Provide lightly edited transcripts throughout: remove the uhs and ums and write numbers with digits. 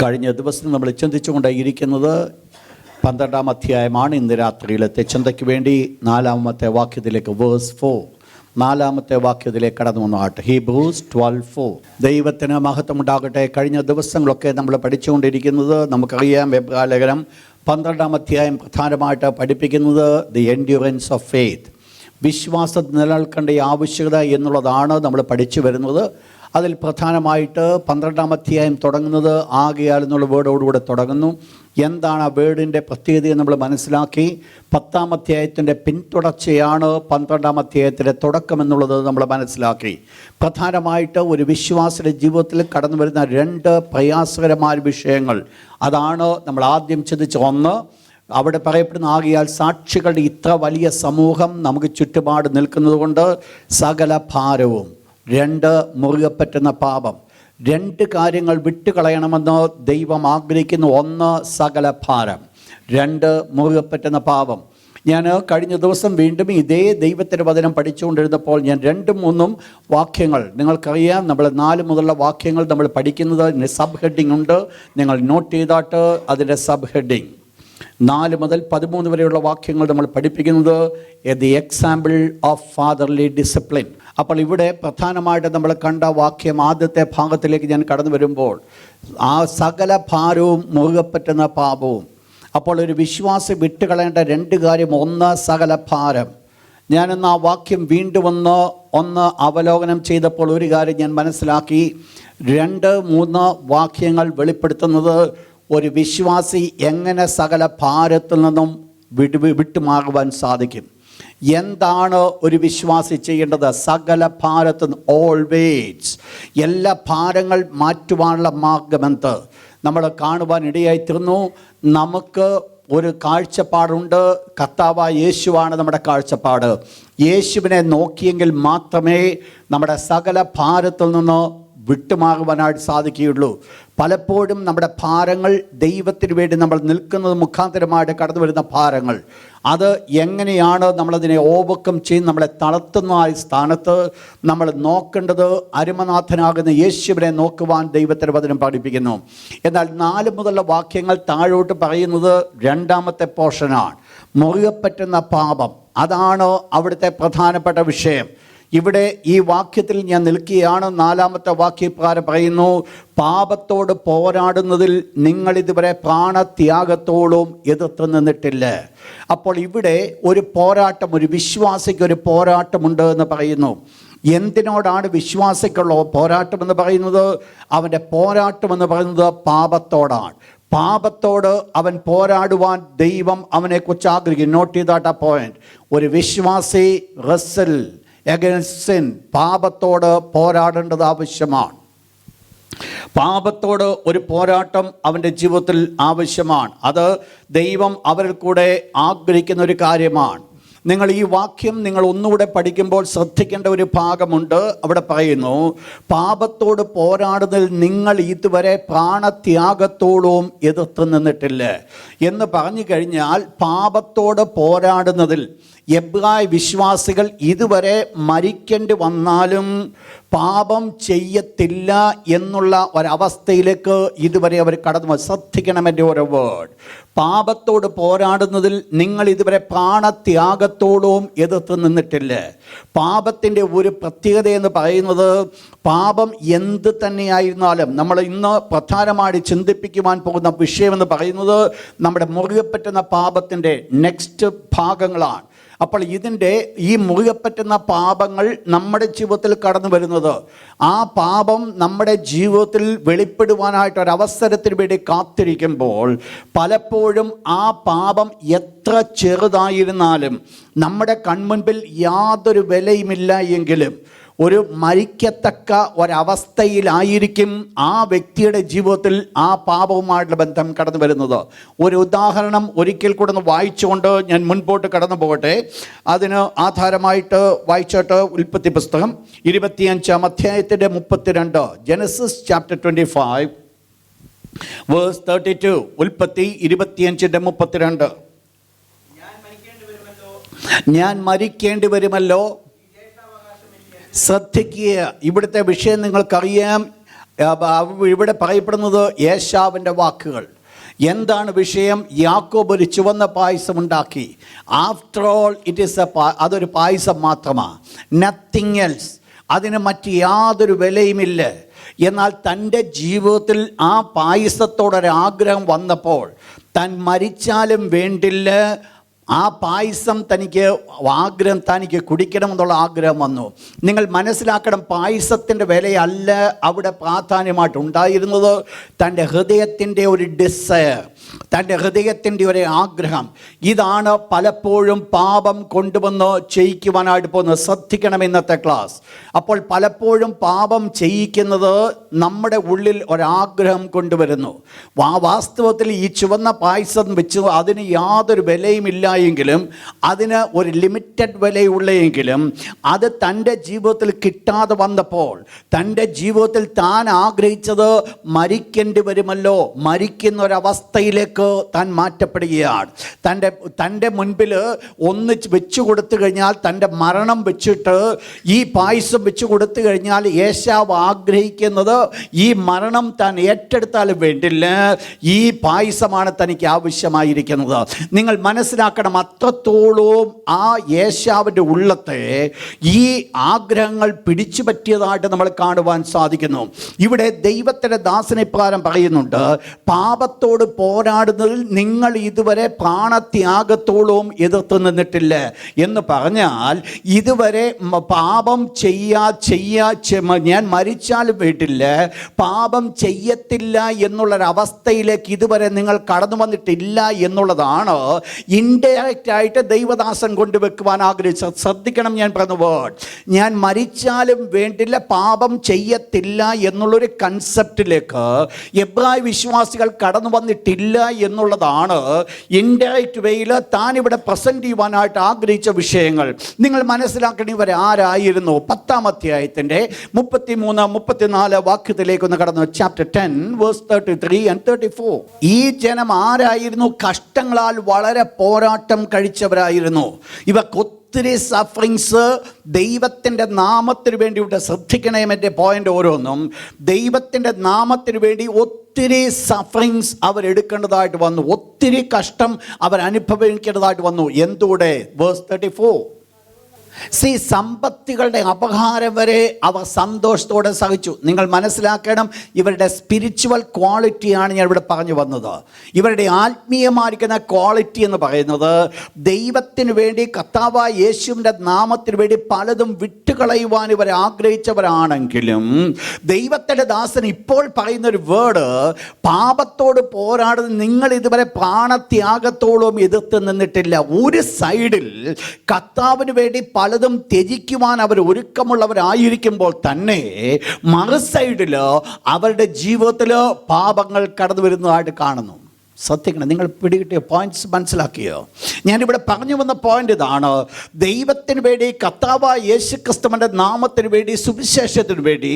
കഴിഞ്ഞ ദിവസം നമ്മൾ ചിന്തിച്ചുകൊണ്ടേയിരിക്കുന്നത് 12-ാം അധ്യായമാണ്. ഇന്ന് രാത്രിയിലത്തെ ചിന്തയ്ക്ക് വേണ്ടി 4-ാമത്തെ വാക്യത്തിലേക്ക് വേഴ്സ് 4 4-ാമത്തെ വാക്യത്തിലേക്ക് കടന്നു വന്നാട്ട്. ഹീബ്രൂസ് 12:4. ദൈവത്തിന് മഹത്വമുണ്ടാകട്ടെ. കഴിഞ്ഞ ദിവസങ്ങളൊക്കെ നമ്മൾ പഠിച്ചുകൊണ്ടിരിക്കുന്നത് നമുക്കറിയാം. എബ്രായ ലേഖനം 12-ാം അധ്യായം പ്രധാനമായിട്ട് പഠിപ്പിക്കുന്നത് ദി എൻഡ്യൂറൻസ് ഓഫ് ഫെയ്ത്ത്, വിശ്വാസം നിലനിൽക്കേണ്ട ആവശ്യകത എന്നുള്ളതാണ് നമ്മൾ പഠിച്ചു വരുന്നത്. അതിൽ പ്രധാനമായിട്ട് 12-ാം അധ്യായം തുടങ്ങുന്നത് ആകയാൽ എന്നുള്ള വേർഡോടുകൂടെ തുടങ്ങുന്നു. എന്താണ് ആ വേർഡിൻ്റെ പ്രത്യേകത നമ്മൾ മനസ്സിലാക്കി. 10-ാം അധ്യായത്തിൻ്റെ പിന്തുടർച്ചയാണ് 12-ാം അധ്യായത്തിൻ്റെ തുടക്കം എന്നുള്ളത് നമ്മൾ മനസ്സിലാക്കി. പ്രധാനമായിട്ട് ഒരു വിശ്വാസിയുടെ ജീവിതത്തിൽ കടന്നു വരുന്ന 2 പ്രയാസകരമായ വിഷയങ്ങൾ, അതാണ് നമ്മൾ ആദ്യം ചിന്തിച്ച ഒന്ന്. അവിടെ പറയപ്പെടുന്ന ആകയാൽ സാക്ഷികളുടെ ഇത്ര വലിയ സമൂഹം നമുക്ക് ചുറ്റുപാട് നിൽക്കുന്നത് കൊണ്ട് സകല ഭാരവും. 2 മുറുകെ പറ്റുന്ന പാപം. 2 കാര്യങ്ങൾ വിട്ടുകളയണമെന്ന് ദൈവം ആഗ്രഹിക്കുന്നു. 1 സകല ഭാരം, 2 മുറുകെ പറ്റുന്ന പാപം. ഞാൻ കഴിഞ്ഞ ദിവസം വീണ്ടും ഇതേ ദൈവത്തിൻ്റെ വചനം പഠിച്ചുകൊണ്ടിരുന്നപ്പോൾ ഞാൻ 2-3 വാക്യങ്ങൾ, നിങ്ങൾക്കറിയാം നമ്മൾ 4 മുതലുള്ള വാക്യങ്ങൾ നമ്മൾ പഠിക്കുന്നത് സബ് ഹെഡിങ് ഉണ്ട്. നിങ്ങൾ നോട്ട് ചെയ്താട്ട് അതിൻ്റെ സബ് ഹെഡിങ് 4 മുതൽ 13 വരെയുള്ള വാക്യങ്ങൾ നമ്മൾ പഠിപ്പിക്കുന്നത് the example of fatherly discipline. അപ്പോൾ ഇവിടെ പ്രധാനമായിട്ട് നമ്മൾ കണ്ട വാക്യം ആദ്യത്തെ ഭാഗത്തിലേക്ക് ഞാൻ കടന്നു വരുമ്പോൾ ആ സകല ഭാരവും മുറുകെ പറ്റുന്ന പാപവും. അപ്പോൾ ഒരു വിശ്വാസി വിട്ടുകളയേണ്ട 2 കാര്യം. 1 സകല ഭാരം. ഞാനിന്ന് ആ വാക്യം വീണ്ടും ഒന്ന് അവലോകനം ചെയ്തപ്പോൾ ഒരു കാര്യം ഞാൻ മനസ്സിലാക്കി. 2-3 വാക്യങ്ങൾ വെളിപ്പെടുത്തുന്നത് ഒരു വിശ്വാസി എങ്ങനെ സകല ഭാരത്തിൽ നിന്നും വിട്ടുമാറുവാൻ സാധിക്കും. എന്താണ് ഒരു വിശ്വാസി ചെയ്യേണ്ടത്? സകല ഭാരത്തിൽ ഓൾവേസ്, എല്ലാ ഭാരങ്ങൾ മാറ്റുവാനുള്ള മാർഗമെന്ത് നമ്മൾ കാണുവാൻ ഇടയായിത്തീർന്നു. നമുക്ക് ഒരു കാഴ്ചപ്പാടുണ്ട്. കർത്താവായ യേശുവാണ് നമ്മുടെ കാഴ്ചപ്പാട്. യേശുവിനെ നോക്കിയെങ്കിൽ മാത്രമേ നമ്മുടെ സകല ഭാരത്തിൽ നിന്ന് വിട്ടുമാറുവാനായിട്ട് സാധിക്കുകയുള്ളൂ. പലപ്പോഴും നമ്മുടെ ഭാരങ്ങൾ ദൈവത്തിന് വേണ്ടി നമ്മൾ നിൽക്കുന്നത് മുഖാന്തരമായിട്ട് കടന്നു വരുന്ന ഭാരങ്ങൾ, അത് എങ്ങനെയാണ് നമ്മളതിനെ ഓവർകം ചെയ്ത് നമ്മളെ തളർത്തുന്ന ആ സ്ഥാനത്ത് നമ്മൾ നോക്കേണ്ടത് അരുമനാഥനാകുന്ന യേശുവിനെ നോക്കുവാൻ ദൈവത്തിൻ്റെ വചനം പഠിപ്പിക്കുന്നു. എന്നാൽ 4 മുതലുള്ള വാക്യങ്ങൾ താഴോട്ട് പറയുന്നത് 2-ാമത്തെ പോർഷനാണ്. മുറുകെ പറ്റുന്ന പാപം, അതാണ് അവിടുത്തെ പ്രധാനപ്പെട്ട വിഷയം. ഇവിടെ ഈ വാക്യത്തിൽ ഞാൻ നിൽക്കുകയാണ്. 4-ാമത്തെ വാക്യപ്രകാരം പറയുന്നു, പാപത്തോട് പോരാടുന്നതിൽ നിങ്ങളിതുവരെ പ്രാണത്യാഗത്തോളം എതിർത്ത് നിന്നിട്ടില്ല. അപ്പോൾ ഇവിടെ ഒരു പോരാട്ടം, ഒരു വിശ്വാസിക്ക് ഒരു പോരാട്ടമുണ്ട് എന്ന് പറയുന്നു. എന്തിനോടാണ് വിശ്വാസിക്കുള്ള പോരാട്ടം എന്ന് പറയുന്നത്? അവൻ്റെ പോരാട്ടം എന്ന് പറയുന്നത് പാപത്തോടാണ്. പാപത്തോട് അവൻ പോരാടുവാൻ ദൈവം അവനെക്കുറിച്ച് ആഗ്രഹിക്കും. നോട്ട് ചെയ്താട്ട പോയിന്റ്. ഒരു വിശ്വാസി റെസൽ അഗൈൻസ്റ്റ് സിൻ, പാപത്തോട് പോരാടേണ്ടത് ആവശ്യമാണ്. പാപത്തോട് ഒരു പോരാട്ടം അവൻ്റെ ജീവിതത്തിൽ ആവശ്യമാണ്. അത് ദൈവം അവരിൽ കൂടെ ആഗ്രഹിക്കുന്ന ഒരു കാര്യമാണ്. നിങ്ങൾ ഈ വാക്യം നിങ്ങൾ ഒന്നുകൂടെ പഠിക്കുമ്പോൾ ശ്രദ്ധിക്കേണ്ട ഒരു ഭാഗമുണ്ട്. അവിടെ പറയുന്നു, പാപത്തോട് പോരാടുന്നതിൽ നിങ്ങൾ ഇതുവരെ പ്രാണത്യാഗത്തോളം എതിർത്ത് നിന്നിട്ടില്ല എന്ന് പറഞ്ഞു കഴിഞ്ഞാൽ, പാപത്തോട് പോരാടുന്നതിൽ എബ്രായ വിശ്വാസികൾ ഇതുവരെ മരിക്കേണ്ടി വന്നാലും പാപം ചെയ്യത്തില്ല എന്നുള്ള ഒരവസ്ഥയിലേക്ക് ഇതുവരെ അവർ കടന്നു. ശ്രദ്ധിക്കണം എൻ്റെ ഓരോ വേർഡ്. പാപത്തോട് പോരാടുന്നതിൽ നിങ്ങൾ ഇതുവരെ പ്രാണത്യാഗത്തോടും എതിർത്ത് നിന്നിട്ടില്ല. പാപത്തിൻ്റെ ഒരു പ്രത്യേകത എന്ന് പറയുന്നത്, പാപം എന്ത് തന്നെയായിരുന്നാലും നമ്മൾ ഇന്ന് പ്രധാനമായി ചിന്തിപ്പിക്കുവാൻ പോകുന്ന വിഷയമെന്ന് പറയുന്നത് നമ്മുടെ മുറുകെ പറ്റുന്ന പാപത്തിൻ്റെ നെക്സ്റ്റ് ഭാഗങ്ങളാണ്. അപ്പോൾ ഈ മുറുകെ പറ്റുന്ന പാപങ്ങൾ നമ്മുടെ ജീവിതത്തിൽ കടന്നു വരുന്നത്, ആ പാപം നമ്മുടെ ജീവിതത്തിൽ വെളിപ്പെടുവാനായിട്ടൊരവസരത്തിന് വേണ്ടി കാത്തിരിക്കുമ്പോൾ പലപ്പോഴും ആ പാപം എത്ര ചെറുതായിരുന്നാലും നമ്മുടെ കൺമുൻപിൽ യാതൊരു വിലയുമില്ല എങ്കിലും ഒരു മരിക്കത്തക്ക ഒരവസ്ഥയിലായിരിക്കും ആ വ്യക്തിയുടെ ജീവിതത്തിൽ ആ പാപവുമായിട്ടുള്ള ബന്ധം കടന്നു വരുന്നത്. ഒരു ഉദാഹരണം ഒരിക്കൽ കൂടെ ഒന്ന് വായിച്ചുകൊണ്ട് ഞാൻ മുൻപോട്ട് കടന്നു പോകട്ടെ. അതിന് ആധാരമായിട്ട് വായിച്ചോട്ട് ഉൽപ്പത്തി പുസ്തകം 25-ാം അധ്യായത്തിൻ്റെ 32, ജെനസിസ് ചാപ്റ്റർ 25 വേഴ്സ് 32. ഉൽപ്പത്തി 25-ന്റെ 32. ഞാൻ മരിക്കേണ്ടി വരുമല്ലോ. ശ്രദ്ധിക്കുക, ഇവിടുത്തെ വിഷയം നിങ്ങൾക്കറിയാം. ഇവിടെ പറയപ്പെടുന്നത് ഏശാവിൻ്റെ വാക്കുകൾ. എന്താണ് വിഷയം? യാക്കോബ് ഒരു ചുവന്ന പായസം ഉണ്ടാക്കി. ആഫ്റ്റർ ഓൾ ഇറ്റ് ഈസ് അതൊരു പായസം മാത്രമാണ്, നത്തിങ് എൽസ്. അതിന് മറ്റ് യാതൊരു വിലയുമില്ല. എന്നാൽ തൻ്റെ ജീവിതത്തിൽ ആ പായസത്തോടൊരാഗ്രഹം വന്നപ്പോൾ താൻ മരിച്ചാലും വേണ്ടില്ല, ആ പായസം തനിക്ക് കുടിക്കണമെന്നുള്ള ആഗ്രഹം വന്നു. നിങ്ങൾ മനസ്സിലാക്കണം, പായസത്തിൻ്റെ വിലയല്ല അവിടെ പ്രാധാന്യമായിട്ടുണ്ടായിരുന്നത്. തൻ്റെ ഹൃദയത്തിൻ്റെ ഒരു ഡിസയർ, തൻ്റെ ഹൃദയത്തിൻ്റെ ഒരു ആഗ്രഹം. ഇതാണ് പലപ്പോഴും പാപം കൊണ്ടുവന്ന് ചെയ്യിക്കുവാനായിട്ട് പോകുന്നത്. ശ്രദ്ധിക്കണം ഇന്നത്തെ ക്ലാസ്. അപ്പോൾ പലപ്പോഴും പാപം ചെയ്യിക്കുന്നത് നമ്മുടെ ഉള്ളിൽ ഒരാഗ്രഹം കൊണ്ടുവരുന്നു. വാസ്തവത്തിൽ ഈ ചുവന്ന പായസം വെച്ച് അതിന് യാതൊരു വിലയുമില്ല എങ്കിലും, അതിന് ഒരു ലിമിറ്റഡ് വിലയുള്ളെങ്കിലും, അത് തൻ്റെ ജീവിതത്തിൽ കിട്ടാതെ വന്നപ്പോൾ തൻ്റെ ജീവിതത്തിൽ താൻ ആഗ്രഹിച്ചത് മരിക്കേണ്ടി വരുമല്ലോ, മരിക്കുന്നൊരവസ്ഥയിലേക്ക് താൻ മാറ്റപ്പെടുകയാണ്. തൻ്റെ മുൻപിൽ ഒന്ന് വെച്ചു കൊടുത്തു കഴിഞ്ഞാൽ, തൻ്റെ മരണം വെച്ചിട്ട് ഈ പായസം വെച്ചു കൊടുത്തു കഴിഞ്ഞാൽ ഏശാവ് ആഗ്രഹിക്കുന്നത് ഈ മരണം താൻ ഏറ്റെടുത്താലും വേണ്ടില്ല, ഈ പായസമാണ് തനിക്ക് ആവശ്യമായിരിക്കുന്നത്. നിങ്ങൾ മനസ്സിലാക്കണം, അത്രത്തോളം ആ ഏശാവിൻ്റെ ഉള്ളത്തെ ഈ ആഗ്രഹങ്ങൾ പിടിച്ചു പറ്റിയതായിട്ട് നമ്മൾ കാണുവാൻ സാധിക്കുന്നു. ഇവിടെ ദൈവത്തിൻ്റെ ദാസനെ പ്രകാരം പറയുന്നുണ്ട്, പാപത്തോട് പോരാടുന്നതിൽ നിങ്ങൾ ഇതുവരെ പ്രാണത്യാഗത്തോളവും എതിർത്ത് നിന്നിട്ടില്ല എന്ന് പറഞ്ഞാൽ, ഇതുവരെ പാപം ഞാൻ മരിച്ചാലും വീട്ടില്ല, പാപം ചെയ്യത്തില്ല എന്നുള്ളൊരവസ്ഥയിലേക്ക് ഇതുവരെ നിങ്ങൾ കടന്നു വന്നിട്ടില്ല എന്നുള്ളതാണ് ഇൻഡയറക്റ്റ് ആയിട്ട് ദൈവദാസൻ കൊണ്ടുവെക്കുവാൻ ആഗ്രഹിച്ചത്. ശ്രദ്ധിക്കണം, ഞാൻ പറഞ്ഞ വേർഡ്, ഞാൻ മരിച്ചാലും വേണ്ടില്ല, പാപം ചെയ്യത്തില്ല എന്നുള്ളൊരു കൺസെപ്റ്റിലേക്ക് എബ്രായ വിശ്വാസികൾ കടന്നു വന്നിട്ടില്ല എന്നുള്ളതാണ് ഇൻഡയറക്റ്റ് വേയിൽ താൻ ഇവിടെ പ്രസന്റ് ചെയ്യുവാനായിട്ട് ആഗ്രഹിച്ച വിഷയങ്ങൾ. നിങ്ങൾ മനസ്സിലാക്കണം, ഇവർ ആരായിരുന്നു? 10-ാം അധ്യായത്തിൻ്റെ 33-34 വാക്യത്തിലേക്കൊന്ന് കടന്നു. Chapter 10 verse 33 and 34. ഈ ജനം ആരായിരുന്നു? കഷ്ടങ്ങളാൽ വളരെ പോരാട്ടം കഴിച്ചവരായിരുന്നു. ഇവർക്ക് ഒത്തിരി സഫറിങ്സ് ദൈവത്തിൻ്റെ നാമത്തിന് വേണ്ടി ഇവിടെ ശ്രദ്ധിക്കണേ. എൻ്റെ പോയിന്റ് ഓരോന്നും ദൈവത്തിൻ്റെ നാമത്തിന് വേണ്ടി ഒത്തിരി സഫറിങ്സ് അവരെടുക്കേണ്ടതായിട്ട് വന്നു, ഒത്തിരി കഷ്ടം അവർ അനുഭവിക്കേണ്ടതായിട്ട് വന്നു. എന്തുകൂടെ? വേഴ്സ് 34. സമ്പത്തുകളുടെ അപഹാരം വരെ അവർ സന്തോഷത്തോടെ സഹിച്ചു. നിങ്ങൾ മനസ്സിലാക്കണം, ഇവരുടെ സ്പിരിച്വൽ ക്വാളിറ്റിയാണ് ഞാൻ ഇവിടെ പറഞ്ഞു വന്നത്. ഇവരുടെ ആത്മീയമായിരിക്കുന്ന ക്വാളിറ്റി എന്ന് പറയുന്നത്, ദൈവത്തിന് വേണ്ടി കർത്താവായ യേശുവിൻ്റെ നാമത്തിന് വേണ്ടി പലതും വിട്ടുകളയുവാൻ ഇവർ ആഗ്രഹിച്ചവരാണെങ്കിലും, ദൈവത്തിൻ്റെ ദാസൻ ഇപ്പോൾ പറയുന്നൊരു വേർഡ്, പാപത്തോട് പോരാടുന്ന നിങ്ങൾ ഇതുവരെ പ്രാണത്യാഗത്തോളം എതിർത്ത് നിന്നിട്ടില്ല. ഒരു സൈഡിൽ കർത്താവിന് വേണ്ടി പലതും ത്യജിക്കുവാൻ അവർ ഒരുക്കമുള്ളവരായിരിക്കുമ്പോൾ തന്നെ മറു സൈഡിൽ അവരുടെ ജീവിതത്തിൽ പാപങ്ങൾ കടന്നു വരുന്നതായിട്ട് കാണുന്നു. ശ്രദ്ധിക്കണം, നിങ്ങൾ പിടികിട്ടിയ പോയിന്റ്സ് മനസ്സിലാക്കിയോ? ഞാനിവിടെ പറഞ്ഞു വന്ന പോയിന്റ് ഇതാണ്. ദൈവത്തിന് വേണ്ടി, കർത്താവായ യേശുക്രിസ്തുവിൻ്റെ നാമത്തിന് വേണ്ടി, സുവിശേഷത്തിന് വേണ്ടി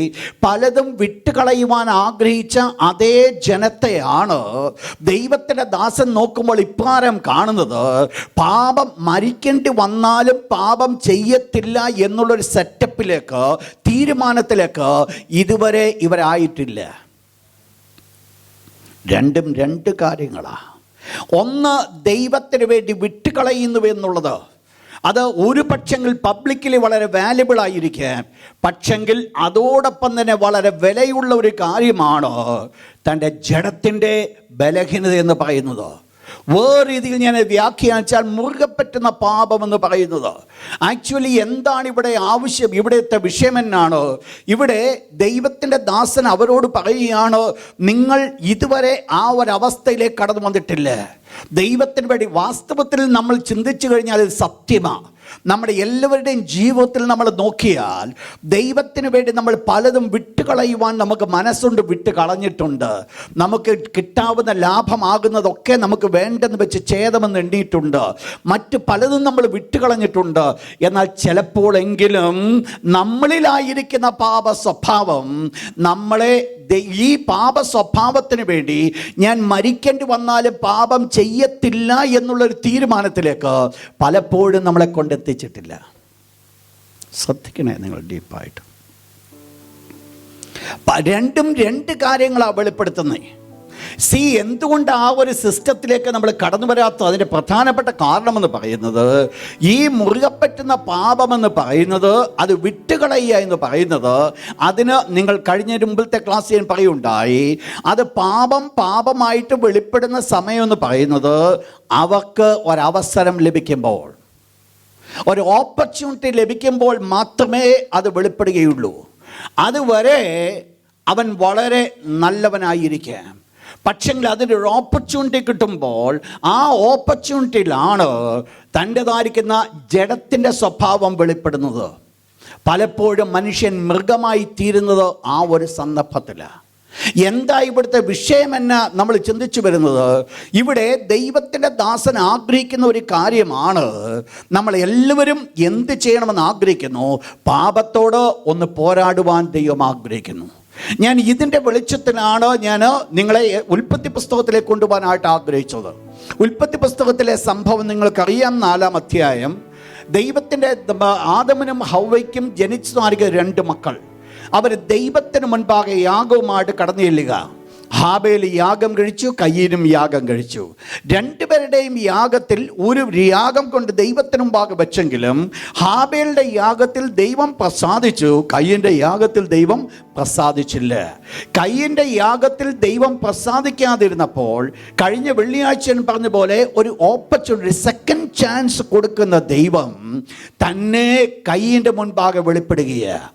പലതും വിട്ടുകളയുവാൻ ആഗ്രഹിച്ച അതേ ജനത്തെയാണ് ദൈവത്തിൻ്റെ ദാസൻ നോക്കുമ്പോൾ ഇപ്രകാരം കാണുന്നത്. പാപം മരിക്കേണ്ടി വന്നാലും പാപം ചെയ്യത്തില്ല എന്നുള്ളൊരു സെറ്റപ്പിലേക്ക്, തീരുമാനത്തിലേക്ക് ഇതുവരെ ഇവരായിട്ടില്ല. രണ്ടും രണ്ട് കാര്യങ്ങളാണ്. ഒന്ന്, ദൈവത്തിന് വേണ്ടി വിട്ടുകളയുന്നു എന്നുള്ളത്, അത് ഒരു പക്ഷെങ്കിൽ പബ്ലിക്കലി വളരെ വാല്യുബിൾ ആയിരിക്കാം, പക്ഷെങ്കിൽ അതോടൊപ്പം തന്നെ വളരെ വിലയുള്ള ഒരു കാര്യമാണ് തൻ്റെ ജഡത്തിൻ്റെ ബലഹീനത എന്ന് പറയുന്നത്. വേറെ രീതിയിൽ ഞാൻ വ്യാഖ്യാനിച്ചാൽ മുറുകെ പറ്റുന്ന പാപമെന്ന് പറയുന്നത്. ആക്ച്വലി എന്താണ് ഇവിടെ ആവശ്യം? ഇവിടുത്തെ വിഷയം എന്നാണ്? ഇവിടെ ദൈവത്തിൻ്റെ ദാസൻ അവരോട് പറയുകയാണ്, നിങ്ങൾ ഇതുവരെ ആ ഒരവസ്ഥയിലേക്ക് കടന്നു വന്നിട്ടില്ല. ദൈവത്തിന് വേണ്ടി വാസ്തവത്തിൽ നമ്മൾ ചിന്തിച്ചു കഴിഞ്ഞാൽ ഇത് സത്യമാണ്. നമ്മുടെ എല്ലാവരുടെയും ജീവിതത്തിൽ നമ്മൾ നോക്കിയാൽ ദൈവത്തിന് വേണ്ടി നമ്മൾ പലതും വിട്ടുകളയുവാൻ നമുക്ക് മനസ്സുണ്ട്, വിട്ട് കളഞ്ഞിട്ടുണ്ട്. നമുക്ക് കിട്ടാവുന്ന ലാഭമാകുന്നതൊക്കെ നമുക്ക് വേണ്ടെന്ന് വെച്ച് ഛേദമെന്ന് എണ്ണിയിട്ടുണ്ട്. മറ്റ് പലതും നമ്മൾ വിട്ടുകളഞ്ഞിട്ടുണ്ട്. എന്നാൽ ചിലപ്പോഴെങ്കിലും നമ്മളിലായിരിക്കുന്ന പാപ സ്വഭാവം നമ്മളെ ഈ പാപ സ്വഭാവത്തിന് വേണ്ടി ഞാൻ മരിക്കേണ്ടി വന്നാലും പാപം ചെയ്യത്തില്ല എന്നുള്ളൊരു തീരുമാനത്തിലേക്ക് പലപ്പോഴും നമ്മളെ കൊണ്ടെത്തിച്ചിട്ടില്ല. ശ്രദ്ധിക്കണേ നിങ്ങൾ ഡീപ്പായിട്ട്. രണ്ടും രണ്ട് കാര്യങ്ങളാണ് വെളിപ്പെടുത്തുന്നത്. എന്തുകൊണ്ട് ആ ഒരു സിസ്റ്റത്തിലേക്ക് നമ്മൾ കടന്നു വരാത്ത അതിൻ്റെ പ്രധാനപ്പെട്ട കാരണമെന്ന് പറയുന്നത്, ഈ മുറുകെ പറ്റുന്ന പാപമെന്ന് പറയുന്നത്, അത് വിട്ടുകളയുക എന്ന് പറയുന്നത്, അതിന് നിങ്ങൾ കഴിഞ്ഞ മുമ്പിലത്തെ ക്ലാസ് ഞാൻ പറയുണ്ടായി, അത് പാപമായിട്ട് വെളിപ്പെടുന്ന സമയമെന്ന് പറയുന്നത് അവർക്ക് ഒരവസരം ലഭിക്കുമ്പോൾ, ഒരു ഓപ്പർച്യൂണിറ്റി ലഭിക്കുമ്പോൾ മാത്രമേ അത് വെളിപ്പെടുകയുള്ളൂ. അതുവരെ അവൻ വളരെ നല്ലവനായിരിക്കാം. പക്ഷെങ്കിൽ അതിനൊരു ഓപ്പർച്യൂണിറ്റി കിട്ടുമ്പോൾ ആ ഓപ്പർച്യൂണിറ്റിയിലാണ് തൻ്റെതായിരിക്കുന്ന ജഡത്തിൻ്റെ സ്വഭാവം വെളിപ്പെടുന്നത്. പലപ്പോഴും മനുഷ്യൻ മൃഗമായി തീരുന്നത് ആ ഒരു സന്ദർഭത്തിലാണ്. എന്താ ഇവിടുത്തെ വിഷയമെന്ന് നമ്മൾ ചിന്തിച്ചു വരുന്നത്, ഇവിടെ ദൈവത്തിൻ്റെ ദാസൻ ആഗ്രഹിക്കുന്ന ഒരു കാര്യമാണ്. നമ്മൾ എല്ലാവരും എന്ത് ചെയ്യണമെന്ന് ആഗ്രഹിക്കുന്നു? പാപത്തോട് ഒന്ന് പോരാടുവാൻ ദൈവം ആഗ്രഹിക്കുന്നു. ഞാൻ ഇതിൻ്റെ വെളിച്ചത്തിലാണ് ഞാൻ നിങ്ങളെ ഉൽപ്പത്തി പുസ്തകത്തിലേക്ക് കൊണ്ടുപോകാനായിട്ട് ആഗ്രഹിച്ചത്. ഉൽപ്പത്തി പുസ്തകത്തിലെ സംഭവം നിങ്ങൾക്കറിയാം. 4-ാം അധ്യായം. ദൈവത്തിൻ്റെ ആദമിനും ഹവ്വയ്ക്കും ജനിച്ചതായിരിക്കും 2 മക്കൾ. അവർ ദൈവത്തിന് മുൻപാകെ യാഗവുമായിട്ട് കടന്നു ചെല്ലുക. ഹാബേൽ യാഗം കഴിച്ചു, കയീനും യാഗം കഴിച്ചു. 2 പേരുടെയും യാഗത്തിൽ ഒരു യാഗം കൊണ്ട് ദൈവത്തിന് മുമ്പാകെ വെച്ചെങ്കിലും ഹാബേലിൻ്റെ യാഗത്തിൽ ദൈവം പ്രസാദിച്ചു, കയീൻ്റെ യാഗത്തിൽ ദൈവം പ്രസാദിച്ചില്ല. കയീൻ്റെ യാഗത്തിൽ ദൈവം പ്രസാദിക്കാതിരുന്നപ്പോൾ കഴിഞ്ഞ വെള്ളിയാഴ്ച പറഞ്ഞ പോലെ ഒരു ഓപ്പർച്യൂണിറ്റി, സെക്കൻഡ് ചാൻസ് കൊടുക്കുന്ന ദൈവം തന്നെ കയീൻ്റെ മുൻപാകെ വെളിപ്പെടുകയാണ്.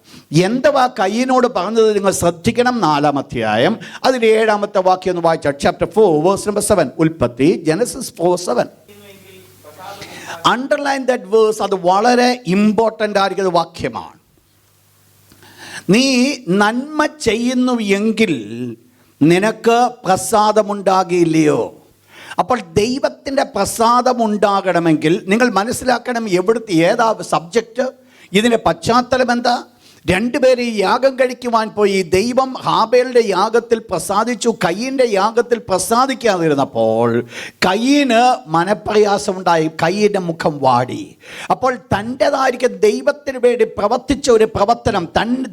എന്തുവാ കയീനോട് പറഞ്ഞത് നിങ്ങൾ ശ്രദ്ധിക്കണം. 4-ാം അധ്യായം അതിൻ്റെ 7-ാമത്തെ വാക്യം ഒന്ന് വായിച്ചാൽ, ചാപ്റ്റർ 4 വേഴ്സ് നമ്പർ 7. ഉൽപ്പത്തി, ജനസിസ് 4:7. Underline that verse. അത് വളരെ ഇമ്പോർട്ടൻ്റ് ആയിരിക്കുന്ന വാക്യമാണ്. നീ നന്മ ചെയ്യുന്നു എങ്കിൽ നിനക്ക് പ്രസാദമുണ്ടാകില്ലയോ? അപ്പോൾ ദൈവത്തിൻ്റെ പ്രസാദമുണ്ടാകണമെങ്കിൽ നിങ്ങൾ മനസ്സിലാക്കണം ഏതാ സബ്ജക്റ്റ്, ഇതിൻ്റെ പശ്ചാത്തലം എന്താ. 2 പേര് ഈ യാഗം കഴിക്കുവാൻ പോയി. ദൈവം ഹാബേലിൻ്റെ യാഗത്തിൽ പ്രസാദിച്ചു, കയീൻ്റെ യാഗത്തിൽ പ്രസാദിക്കാതിരുന്നപ്പോൾ കയീന് മനപ്രയാസമുണ്ടായി, കയീൻ്റെ മുഖം വാടി. അപ്പോൾ തൻ്റെതായിരിക്കും ദൈവത്തിന് വേണ്ടി പ്രവർത്തിച്ച ഒരു പ്രവർത്തനം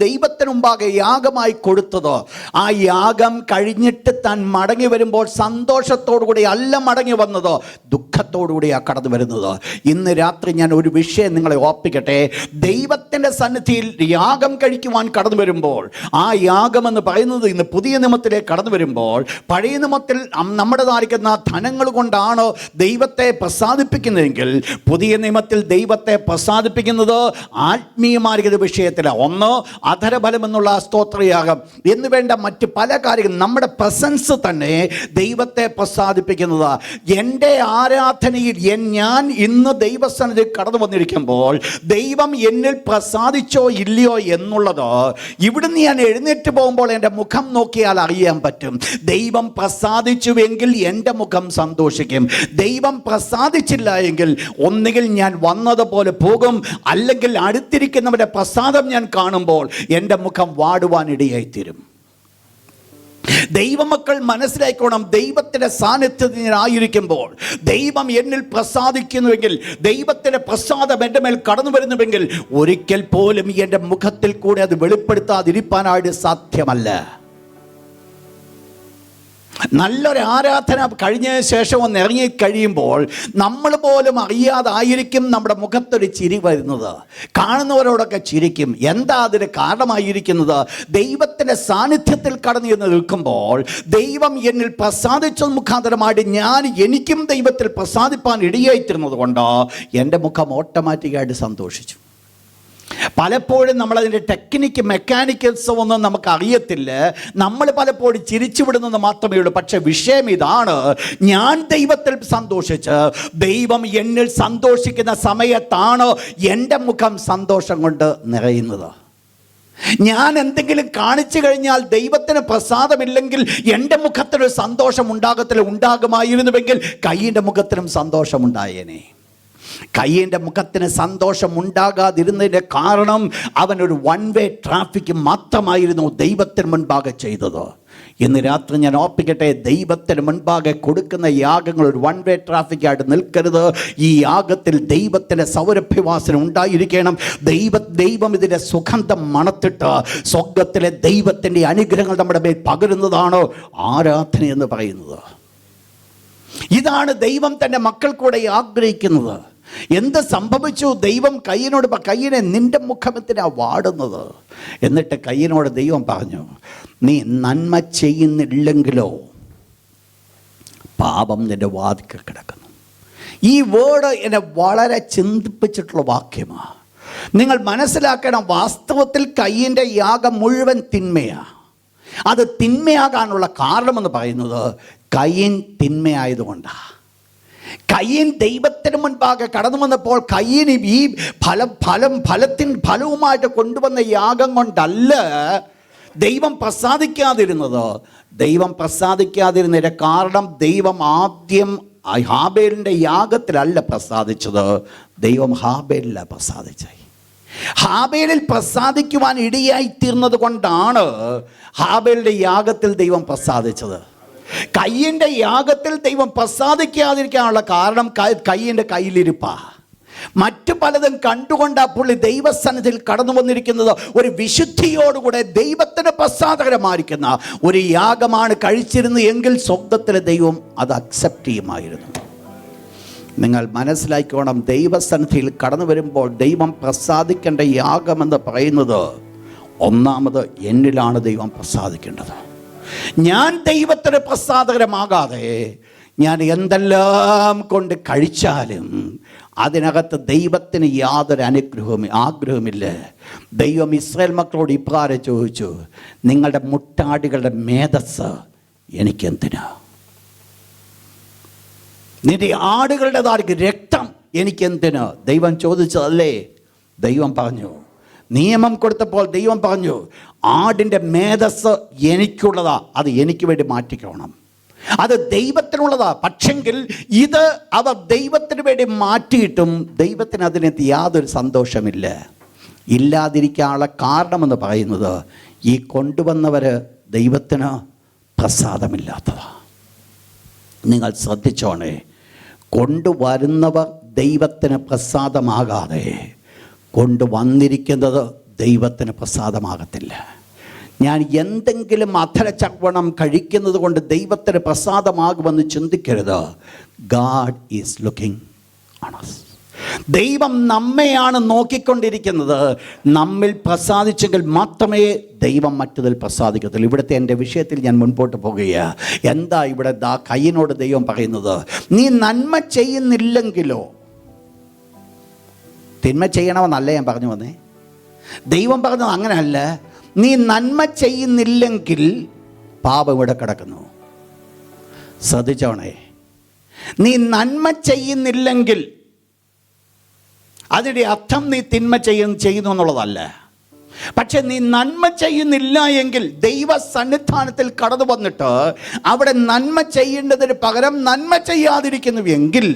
ദൈവത്തിന് മുമ്പാകെ യാഗമായി കൊടുത്തത്. ആ യാഗം കഴിഞ്ഞിട്ട് താൻ മടങ്ങി വരുമ്പോൾ സന്തോഷത്തോടുകൂടി അല്ല മടങ്ങി വന്നത്, ദുഃഖത്തോടുകൂടിയാണ് കടന്നു വരുന്നത്. ഇന്ന് രാത്രി ഞാൻ ഒരു വിഷയം നിങ്ങളെ ഓർപ്പിക്കട്ടെ. ദൈവത്തിൻ്റെ സന്നിധിയിൽ യാഗം കഴിക്കുവാൻ കടന്നു വരുമ്പോൾ, ആ യാഗം എന്ന് പറയുന്നത് ഇന്ന് പുതിയ നിയമത്തിലേക്ക് കടന്നു വരുമ്പോൾ, പഴയ നിയമത്തിൽ നമ്മുടേതായിരിക്കുന്ന ധനങ്ങൾ കൊണ്ടാണ് ദൈവത്തെ പ്രസാദിപ്പിക്കുന്നതെങ്കിൽ പുതിയ നിയമത്തിൽ ദൈവത്തെ പ്രസാദിപ്പിക്കുന്നത് ആത്മീയമായിരിക്കുന്ന വിഷയത്തിലാണ്. ഒന്ന്, അധരബലം എന്നുള്ള സ്തോത്രയാഗം എന്ന് വേണ്ട മറ്റ് പല കാര്യങ്ങളും, നമ്മുടെ പ്രസൻസ് തന്നെ ദൈവത്തെ പ്രസാദിപ്പിക്കുന്നത്. എൻ്റെ ആരാധനയിൽ ഞാൻ ഇന്ന് ദൈവസന്നിധിയിൽ കടന്നു വന്നിരിക്കുമ്പോൾ ദൈവം എന്നിൽ പ്രസാദിച്ചോ ഇല്ലയോ എന്നുള്ളത് ഇവിടുന്ന് ഞാൻ എഴുന്നേറ്റ് പോകുമ്പോൾ എൻ്റെ മുഖം നോക്കിയാൽ അറിയാൻ പറ്റും. ദൈവം പ്രസാദിച്ചുവെങ്കിൽ എൻ്റെ മുഖം സന്തോഷിക്കും. ദൈവം പ്രസാദിച്ചില്ല എങ്കിൽ ഒന്നുകിൽ ഞാൻ വന്നതുപോലെ പോകും, അല്ലെങ്കിൽ അടുത്തിരിക്കുന്നവരുടെ പ്രസാദം ഞാൻ കാണുമ്പോൾ എൻ്റെ മുഖം വാടുവാനിടയായിത്തീരും. ദൈവമക്കൾ മനസ്സിലാക്കണം, ദൈവത്തിൻ്റെ സാന്നിധ്യത്തിലായിരിക്കുമ്പോൾ ദൈവം എന്നിൽ പ്രസാദിക്കുന്നുവെങ്കിൽ, ദൈവത്തിൻ്റെ പ്രസാദം എൻ്റെ മേൽ കടന്നു വരുന്നുവെങ്കിൽ ഒരിക്കൽ പോലും എൻ്റെ മുഖത്തിൽ കൂടെ അത് വെളിപ്പെടുത്താതിരിക്കാനായിട്ട് സാധ്യമല്ല. നല്ലൊരു ആരാധന കഴിഞ്ഞ ശേഷം ഒന്ന് ഇറങ്ങിക്കഴിയുമ്പോൾ നമ്മൾ പോലും അറിയാതായിരിക്കും നമ്മുടെ മുഖത്തൊരു ചിരി വരുന്നത്. കാണുന്നവരോടൊക്കെ ചിരിക്കും. എന്താ അതിന് കാരണമായിരിക്കുന്നത്? ദൈവത്തിൻ്റെ സാന്നിധ്യത്തിൽ കടന്നു എന്ന് നിൽക്കുമ്പോൾ ദൈവം എന്നിൽ പ്രസാദിച്ചത് മുഖാന്തരമായിട്ട് എനിക്കും ദൈവത്തിൽ പ്രസാദിപ്പാൻ ഇടയായിത്തീരുന്നത് കൊണ്ട് എൻ്റെ മുഖം ഓട്ടോമാറ്റിക്കായിട്ട് സന്തോഷിച്ചു. പലപ്പോഴും നമ്മളതിൻ്റെ മെക്കാനിക്കൽസ് ഒന്നും നമുക്ക് അറിയത്തില്ല. നമ്മൾ പലപ്പോഴും ചിരിച്ചു വിടുന്നത് മാത്രമേ ഉള്ളൂ. പക്ഷെ വിഷയം ഇതാണ്, ഞാൻ ദൈവത്തിൽ സന്തോഷിച്ച് ദൈവം എന്നിൽ സന്തോഷിക്കുന്ന സമയത്താണ് എൻ്റെ മുഖം സന്തോഷം കൊണ്ട് നിറയുന്നത്. ഞാൻ എന്തെങ്കിലും കാണിച്ചു കഴിഞ്ഞാൽ ദൈവത്തിന് പ്രസാദമില്ലെങ്കിൽ എൻ്റെ മുഖത്തിനൊരു സന്തോഷം ഉണ്ടാകുമായിരുന്നുവെങ്കിൽ കയ്യിൻ്റെ മുഖത്തിനും സന്തോഷമുണ്ടായേനെ. കയ്യിൻ്റെ മുഖത്തിന് സന്തോഷം ഉണ്ടാകാതിരുന്നതിൻ്റെ കാരണം അവനൊരു 1 വേ ട്രാഫിക് മാത്രമായിരുന്നു ദൈവത്തിന് മുൻപാകെ ചെയ്തത്. ഇന്ന് രാത്രി ഞാൻ ഓർപ്പിക്കട്ടെ, ദൈവത്തിന് മുൻപാകെ കൊടുക്കുന്ന യാഗങ്ങൾ ഒരു വൺ വേ ട്രാഫിക്കായിട്ട് നിൽക്കരുത്. ഈ യാഗത്തിൽ ദൈവത്തിൻ്റെ സൗരഭ്യവാസന ഉണ്ടായിരിക്കണം. ദൈവം ഇതിൻ്റെ സുഗന്ധം മണത്തിട്ട് സ്വർഗത്തിലെ ദൈവത്തിൻ്റെ അനുഗ്രഹങ്ങൾ നമ്മുടെ മേൽ പകരുന്നതാണ് ആരാധന എന്ന് പറയുന്നത്. ഇതാണ് ദൈവം തൻ്റെ മക്കൾക്കൂടെ ആഗ്രഹിക്കുന്നത്. എന്ത് സംഭവിച്ചു? ദൈവം കയ്യനോട് കയ്യനെ നിന്റെ മുഖമെന്തിനാ വാടുന്നത്? എന്നിട്ട് കയ്യനോട് ദൈവം പറഞ്ഞു, നീ നന്മ ചെയ്യുന്നില്ലെങ്കിലോ പാപം നിന്റെ വാതിക്കൽ കിടക്കുന്നു. ഈ വേർഡ് എന്നെ വളരെ ചിന്തിപ്പിച്ചിട്ടുള്ള വാക്യമാണ്. നിങ്ങൾ മനസ്സിലാക്കണം, വാസ്തവത്തിൽ കയ്യൻ്റെ യാഗം മുഴുവൻ തിന്മയാണ്. അത് തിന്മയാകാനുള്ള കാരണമെന്ന് പറയുന്നത് കയ്യൻ തിന്മയായതുകൊണ്ടാണ്. കയ്യൻ ദൈവത്തിന് മുൻപാകെ കടന്നു വന്നപ്പോൾ കയ്യന് ഈ ഫലവുമായിട്ട് കൊണ്ടുവന്ന യാഗം കൊണ്ടല്ല ദൈവം പ്രസാദിക്കാതിരുന്നത്. ദൈവം പ്രസാദിക്കാതിരുന്നതിൻ്റെ കാരണം ദൈവം ആദ്യം ഹാബേലിൻ്റെ യാഗത്തിലല്ല പ്രസാദിച്ചത്, ദൈവം ഹാബേലിലാണ് പ്രസാദിച്ചത്. ഹാബേലിൽ പ്രസാദിക്കുവാൻ ഇടയായിത്തീർന്നത് കൊണ്ടാണ് ഹാബേലിൻ്റെ യാഗത്തിൽ ദൈവം പ്രസാദിച്ചത്. കയ്യൻ്റെ യാഗത്തിൽ ദൈവം പ്രസാദിക്കാതിരിക്കാനുള്ള കാരണം കയ്യൻ്റെ കയ്യിലിരിപ്പാ. മറ്റു പലതും കണ്ടുകൊണ്ട് പുള്ളി ദൈവസന്നിധിയിൽ കടന്നു വന്നിരിക്കുന്നത് ഒരു വിശുദ്ധിയോടുകൂടെ ദൈവത്തിന് പ്രസാദകരമായിരിക്കുന്ന ഒരു യാഗമാണ് കഴിച്ചിരുന്നത് എങ്കിൽ സ്വർഗ്ഗത്തിലെ ദൈവം അത് അക്സെപ്റ്റ് ചെയ്യുമായിരുന്നു. നിങ്ങൾ മനസ്സിലാക്കണം, ദൈവസന്നിധിയിൽ കടന്നു വരുമ്പോൾ ദൈവം പ്രസാദിക്കേണ്ട യാഗമെന്ന് പറയുന്നത് ഒന്നാമത് എന്നിലാണ് ദൈവം പ്രസാദിക്കേണ്ടത്. ഞാൻ ദൈവത്തിന് പ്രസാദകരമാകാതെ ഞാൻ എന്തെല്ലാം കൊണ്ട് കഴിച്ചാലും അതിനകത്ത് ദൈവത്തിന് യാതൊരു ആഗ്രഹമില്ല. ദൈവം ഇസ്രായേൽ മക്കളോട് ഇപ്രകാരം ചോദിച്ചു, നിങ്ങളുടെ മുട്ടാടികളുടെ മേധസ് എനിക്കെന്തിനാ? നിന്റെ ആടുകളുടേതായിരിക്കും രക്തം എനിക്കെന്തിന്? ദൈവം ചോദിച്ചതല്ലേ? ദൈവം പറഞ്ഞു, നിയമം കൊടുത്തപ്പോൾ ദൈവം പറഞ്ഞു, ആടിൻ്റെ മേധസ് എനിക്കുള്ളതാ, അത് എനിക്ക് വേണ്ടി മാറ്റിക്കോണം. അത് ദൈവത്തിനുള്ളതാ. പക്ഷെങ്കിൽ ഇത് അവർ ദൈവത്തിന് വേണ്ടി മാറ്റിയിട്ടും ദൈവത്തിന് അതിനകത്ത് യാതൊരു സന്തോഷമില്ല. ഇല്ലാതിരിക്കാനുള്ള കാരണമെന്ന് പറയുന്നത് ഈ കൊണ്ടുവന്നവർ ദൈവത്തിന് പ്രസാദമില്ലാത്തതാണ്. നിങ്ങൾ ശ്രദ്ധിച്ചോണേ, കൊണ്ടുവരുന്നവർ ദൈവത്തിന് പ്രസാദമാകാതെ കൊണ്ടുവന്നിരിക്കുന്നത് ദൈവത്തിന് പ്രസാദമാകത്തില്ല. ഞാൻ എന്തെങ്കിലും അധരചർവണം കഴിക്കുന്നത് കൊണ്ട് ദൈവത്തിന് പ്രസാദമാകുമെന്ന് ചിന്തിക്കരുത്. God is looking on us. ദൈവം നമ്മെയാണ് നോക്കിക്കൊണ്ടിരിക്കുന്നത്. നമ്മിൽ പ്രസാദിച്ചെങ്കിൽ മാത്രമേ ദൈവം മറ്റതിൽ പ്രസാദിക്കത്തുള്ളൂ. ഇവിടുത്തെ എൻ്റെ വിഷയത്തിൽ ഞാൻ മുൻപോട്ട് പോകുകയാണ്. എന്താ ഇവിടെ കയ്യനോട് ദൈവം പറയുന്നത്? നീ നന്മ ചെയ്യുന്നില്ലെങ്കിലോ. തിന്മ ചെയ്യണമെന്നല്ല ഞാൻ പറഞ്ഞു വന്നേ. ദൈവം പറഞ്ഞത് അങ്ങനെയല്ല. നീ നന്മ ചെയ്യുന്നില്ലെങ്കിൽ പാപം ഇവിടെ കിടക്കുന്നു. ശ്രദ്ധിച്ചോണേ, നീ നന്മ ചെയ്യുന്നില്ലെങ്കിൽ അതിൻ്റെ അർത്ഥം നീ തിന്മ ചെയ്യുന്നു എന്നുള്ളതല്ല. പക്ഷെ നീ നന്മ ചെയ്യുന്നില്ല എങ്കിൽ ദൈവ സന്നിധാനത്തിൽ കടന്നു വന്നിട്ട് അവിടെ നന്മ ചെയ്യേണ്ടതിന് പകരം നന്മ ചെയ്യാതിരിക്കുന്നുവെങ്കിൽ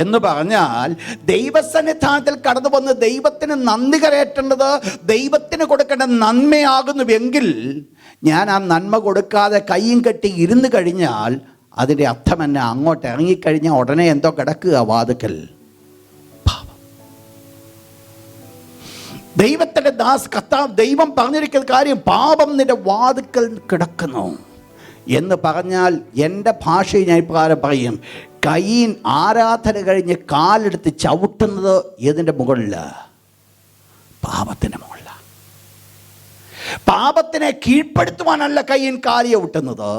എന്ന് പറഞ്ഞാൽ ദൈവസന്നിധാനത്തിൽ കടന്നു വന്ന് ദൈവത്തിന് നന്ദി കരയേറ്റേണ്ടത് ദൈവത്തിന് കൊടുക്കേണ്ട നന്മയാകുന്നുവെങ്കിൽ ഞാൻ ആ നന്മ കൊടുക്കാതെ കയ്യും കെട്ടി ഇരുന്ന് കഴിഞ്ഞാൽ അതിൻ്റെ അർത്ഥം എന്നെ അങ്ങോട്ട് ഇറങ്ങിക്കഴിഞ്ഞാൽ ഉടനെ എന്തോ കിടക്കുക വാതുക്കൽ. ദൈവത്തിൻ്റെ കർത്താവ് ദൈവം പറഞ്ഞിരിക്കുന്ന കാര്യം, പാപം നിന്റെ വാതുക്കൽ കിടക്കുന്നു എന്ന് പറഞ്ഞാൽ എൻ്റെ ഭാഷയിൽ ഞാൻ ഇപ്രകാരം പറയും, കയ്യൻ ആരാധന കഴിഞ്ഞ് കാലെടുത്ത് ചവിട്ടുന്നത് ഏതിൻ്റെ മുകളിലാണ്? പാപത്തിൻ്റെ മുകളിലാണ്. പാപത്തിനെ കീഴ്പ്പെടുത്തുവാനല്ല കയ്യൻ കാല് ചവിട്ടുന്നത്,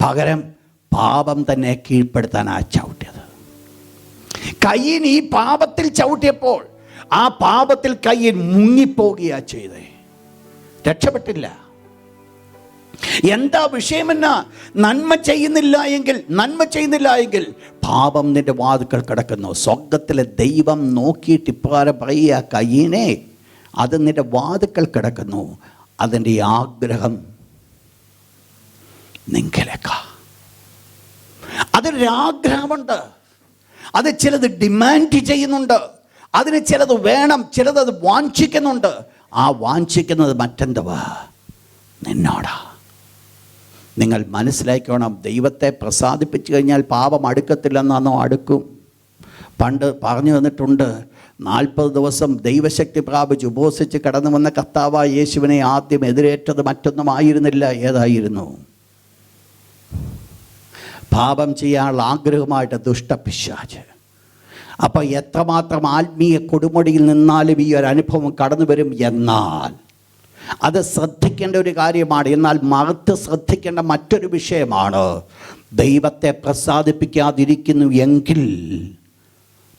പകരം പാപം തന്നെ കീഴ്പ്പെടുത്താനാ ചവിട്ടിയത്. കയ്യൻ ഈ പാപത്തിൽ ചവിട്ടിയപ്പോൾ ആ പാപത്തിൽ കയ്യൻ മുങ്ങിപ്പോകുകയാ ചെയ്തേ, രക്ഷപ്പെട്ടില്ല. എന്താ വിഷയമെന്നാ? നന്മ ചെയ്യുന്നില്ല എങ്കിൽ പാപം നിന്റെ വാതുക്കൾ കിടക്കുന്നു. സ്വർഗത്തിലെ ദൈവം നോക്കിയിട്ട് ഇപ്രകാരം പറയുക, കയ്യനെ അത് നിന്റെ വാതുക്കൾ കിടക്കുന്നു, അതിൻ്റെ ആഗ്രഹം നിങ്കലേക്ക. അതിനൊരാഗ്രഹമുണ്ട്, അത് ചിലത് ഡിമാൻഡ് ചെയ്യുന്നുണ്ട്, അതിന് ചിലത് വേണം, ചിലത് അത് വാഞ്ചിക്കുന്നുണ്ട്. ആ വാഞ്ചിക്കുന്നത് മറ്റെന്തുവാ? നിന്നോടാ. നിങ്ങൾ മനസ്സിലാക്കണം, ദൈവത്തെ പ്രസാദിപ്പിച്ചു കഴിഞ്ഞാൽ പാപം അടുക്കത്തില്ലെന്നാണോ? അടുക്കും. പണ്ട് പറഞ്ഞു തന്നിട്ടുണ്ട്, 40 ദിവസം ദൈവശക്തി പ്രാപിച്ച് ഉപവസിച്ച് കടന്നു വന്ന കർത്താവായ യേശുവിനെ ആദ്യം എതിരേറ്റത് മറ്റൊന്നുമായിരുന്നില്ല. ഏതായിരുന്നു? പാപം ചെയ്യാനുള്ള ആഗ്രഹമായിട്ട് ദുഷ്ടപിശാച്. അപ്പോൾ എത്രമാത്രം ആത്മീയ കൊടുമുടിയിൽ നിന്നാലും ഈ ഒരു അനുഭവം കടന്നു വരും. എന്നാൽ അത് ശ്രദ്ധിക്കേണ്ട ഒരു കാര്യമാണ്. എന്നാൽ മറുത്ത് ശ്രദ്ധിക്കേണ്ട മറ്റൊരു വിഷയമാണ്, ദൈവത്തെ പ്രസാദിപ്പിക്കാതിരിക്കുന്നു എങ്കിൽ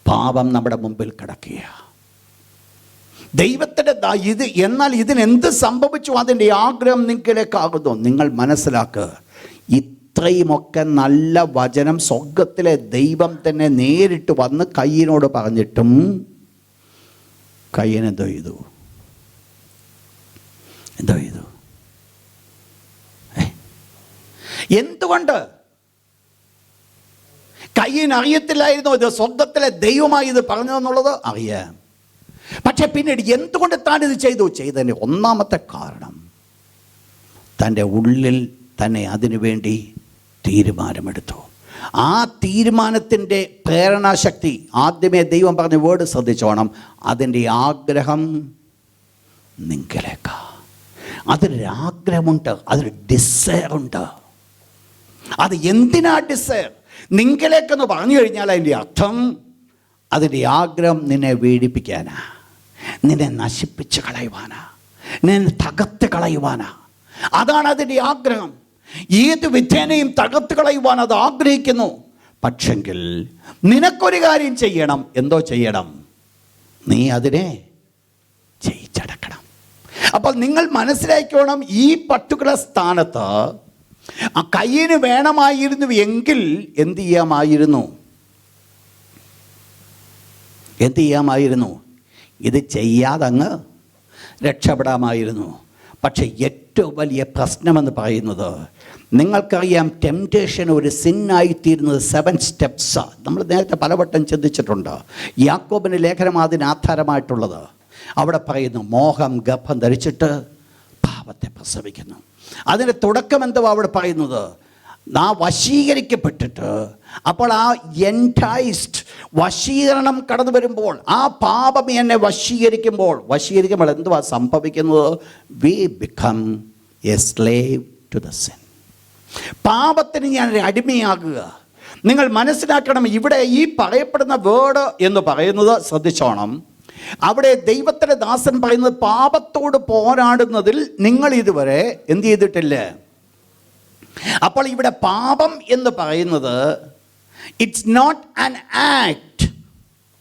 പാപം നമ്മുടെ മുമ്പിൽ കിടക്കുക. ദൈവത്തിൻ്റെ എന്നാൽ ഇതിനെന്ത് സംഭവിച്ചു? അതിൻ്റെ ആഗ്രഹം നിങ്ങളിലേക്കാകുന്നു. നിങ്ങൾ മനസ്സിലാക്കുക, ഇത്രയുമൊക്കെ നല്ല വചനം സ്വർഗത്തിലെ ദൈവം തന്നെ നേരിട്ട് വന്ന് കയ്യനോട് പറഞ്ഞിട്ടും കയ്യൻ എന്തോ ചെയ്തു? എന്തുകൊണ്ട്? കയ്യൻ അറിയത്തില്ലായിരുന്നു ഇത് സ്വർഗത്തിലെ ദൈവമായി ഇത് പറഞ്ഞതെന്നുള്ളത്. അറിയാം. പക്ഷെ പിന്നീട് എന്തുകൊണ്ട് താൻ ഇത് ചെയ്തതിൻ്റെ ഒന്നാമത്തെ കാരണം, തൻ്റെ ഉള്ളിൽ തന്നെ അതിനു വേണ്ടി തീരുമാനമെടുത്തു. ആ തീരുമാനത്തിൻ്റെ പ്രേരണാശക്തി, ആദ്യമേ ദൈവം പറഞ്ഞ വേർഡ് ശ്രദ്ധിച്ചോണം, അതിൻ്റെ ആഗ്രഹം നിങ്ങളിലേക്കാ. അതിലൊരാഗ്രഹമുണ്ട്, അതൊരു ഡിസയറുണ്ട്. അത് എന്തിനാ ഡിസയർ? നിങ്ങളിലേക്കെന്ന് പറഞ്ഞു കഴിഞ്ഞാൽ അതിൻ്റെ അർത്ഥം, അതിൻ്റെ ആഗ്രഹം നിന്നെ വേടിപ്പിക്കാനാ, നിന്നെ നശിപ്പിച്ച് കളയുവാനാ, നിന്നെ തകർത്ത് കളയുവാനാ. അതാണ് അതിൻ്റെ ആഗ്രഹം. ഏത് വിധേനയും തകർത്ത് കളയുവാൻ അത് ആഗ്രഹിക്കുന്നു. പക്ഷെങ്കിൽ നിനക്കൊരു കാര്യം ചെയ്യണം. എന്തോ ചെയ്യണം? നീ അതിനെ ജയിച്ചടക്കണം. അപ്പോൾ നിങ്ങൾ മനസ്സിലാക്കണം, ഈ പർട്ടിക്കുലർ സ്ഥാനത്ത് ആ കയ്യിന് വേണമായിരുന്നു എങ്കിൽ എന്ത് ചെയ്യാമായിരുന്നു? ഇത് ചെയ്യാതങ്ങ് രക്ഷപ്പെടാമായിരുന്നു. പക്ഷെ ഏറ്റവും വലിയ പ്രശ്നമെന്ന് പറയുന്നത്, നിങ്ങൾക്കറിയാം, ടെംപ്റ്റേഷൻ ഒരു സിന്നായിത്തീരുന്നത് 7 സ്റ്റെപ്സാണ്. നമ്മൾ നേരത്തെ പലവട്ടം ചിന്തിച്ചിട്ടുണ്ട്. യാക്കോബിൻ്റെ ലേഖനം അതിന് ആധാരമായിട്ടുള്ളത്. അവിടെ പറയുന്നു, മോഹം ഗർഭം ധരിച്ചിട്ട് പാപത്തെ പ്രസവിക്കുന്നു. അതിൻ്റെ തുടക്കം എന്തുവാ അവിടെ പറയുന്നത്? വശീകരിക്കപ്പെട്ടിട്ട്, അപ്പോൾ ആ എൻറ്റൈസ്ഡ് വശീകരണം കടന്നു വരുമ്പോൾ, ആ പാപം എന്നെ വശീകരിക്കുമ്പോൾ എന്തുവാ സംഭവിക്കുന്നത്? We become a slave to the sin. പാപത്തിന് ഞാനൊരു അടിമയാകുക. നിങ്ങൾ മനസ്സിലാക്കണം, ഇവിടെ ഈ പറയപ്പെടുന്ന വേർഡ് എന്ന് പറയുന്നത് ശ്രദ്ധിച്ചോണം. അവിടെ ദൈവത്തിൻ്റെ ദാസൻ പറയുന്നത്, പാപത്തോട് പോരാടുന്നതിൽ നിങ്ങൾ ഇതുവരെ എന്ത് ചെയ്തിട്ടില്ല. അപ്പോൾ ഇവിടെ പാപം എന്ന് പറയുന്നത് ഇറ്റ്സ് നോട്ട് ആൻ ആക്ട്,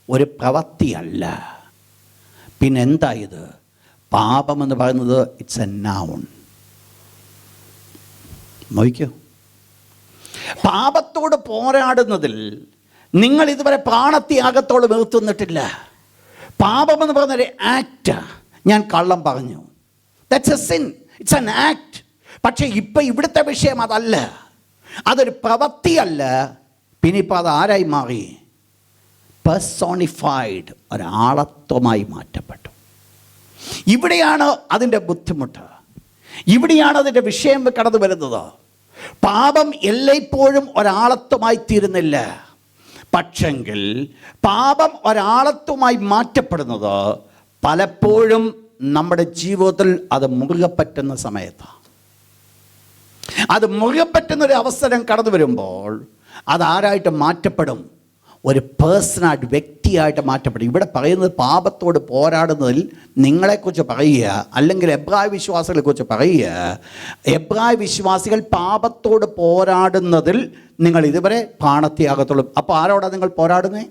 ഒരു പ്രവൃത്തിയല്ല. പിന്നെ എന്താ ഇത്? പാപം എന്ന് പറയുന്നത് ഇറ്റ്സ് എ നൗൺ. നോക്കിക്കോ, പാപത്തോട് പോരാടുന്നതിൽ നിങ്ങൾ ഇതുവരെ പ്രാണത്യാഗത്തോട് വെറുത്തുന്നിട്ടില്ല. പാപമെന്ന് പറയുന്നൊരു ആക്റ്റാ. ഞാൻ കള്ളം പറഞ്ഞു, that's a sin, it's an act. പക്ഷേ ഇപ്പം ഇവിടുത്തെ വിഷയം അതല്ല, അതൊരു പ്രവൃത്തിയല്ല. പിന്നെ ഇപ്പം അത് ആരായി മാറി? പേഴ്സോണിഫൈഡ്, ഒരാളത്വമായി മാറ്റപ്പെട്ടു. ഇവിടെയാണ് അതിൻ്റെ ബുദ്ധിമുട്ട്, ഇവിടെയാണ് അതിൻ്റെ വിഷയം കടന്നു വരുന്നത്. പാപം എല്ലായ്പ്പോഴും ഒരാളത്വമായി തീരുന്നില്ല. പക്ഷെങ്കിൽ പാപം ഒരാളത്വമായി മാറ്റപ്പെടുന്നത് പലപ്പോഴും നമ്മുടെ ജീവിതത്തിൽ അത് മുറുകെ പറ്റുന്ന സമയത്താണ്. അത് മുറുകെ പറ്റുന്നൊരു അവസരം കടന്നു വരുമ്പോൾ അതാരായിട്ട് മാറ്റപ്പെടും? ഒരു പേഴ്സണായിട്ട്, വ്യക്തിയായിട്ട് മാറ്റപ്പെടും. ഇവിടെ പറയുന്നത് പാപത്തോട് പോരാടുന്നതിൽ നിങ്ങളെക്കുറിച്ച് പറയുക, അല്ലെങ്കിൽ എബ്രായ വിശ്വാസികളെക്കുറിച്ച് പറയുക. എബ്രായ വിശ്വാസികൾ പാപത്തോട് പോരാടുന്നതിൽ നിങ്ങൾ ഇതുവരെ പ്രാണത്യാഗത്തോളൂ. അപ്പോൾ ആരോടാണ് നിങ്ങൾ പോരാടുന്നത്?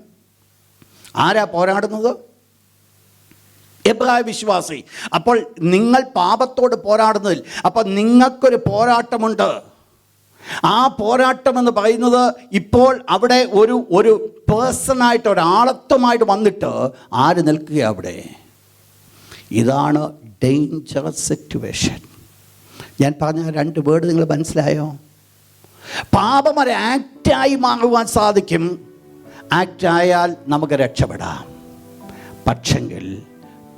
ആരാ പോരാടുന്നത്? എബ്രായ വിശ്വാസി. അപ്പോൾ നിങ്ങൾ പാപത്തോട് പോരാടുന്നതിൽ, അപ്പോൾ നിങ്ങൾക്കൊരു പോരാട്ടമുണ്ട്. ആ പോരാട്ടം എന്ന് പറയുന്നത് ഇപ്പോൾ അവിടെ ഒരു പേഴ്സണായിട്ട്, ഒരാളത്വമായിട്ട് വന്നിട്ട് ആര് നിൽക്കുക അവിടെ? ഇതാണ് ഡേഞ്ചറസ് സിറ്റുവേഷൻ. ഞാൻ പറഞ്ഞ 2 വേർഡ് നിങ്ങൾ മനസ്സിലായോ? പാപം ഒരു ആക്റ്റായി മാറുവാൻ സാധിക്കും. ആക്റ്റായാൽ നമുക്ക് രക്ഷപ്പെടാം. പക്ഷെങ്കിൽ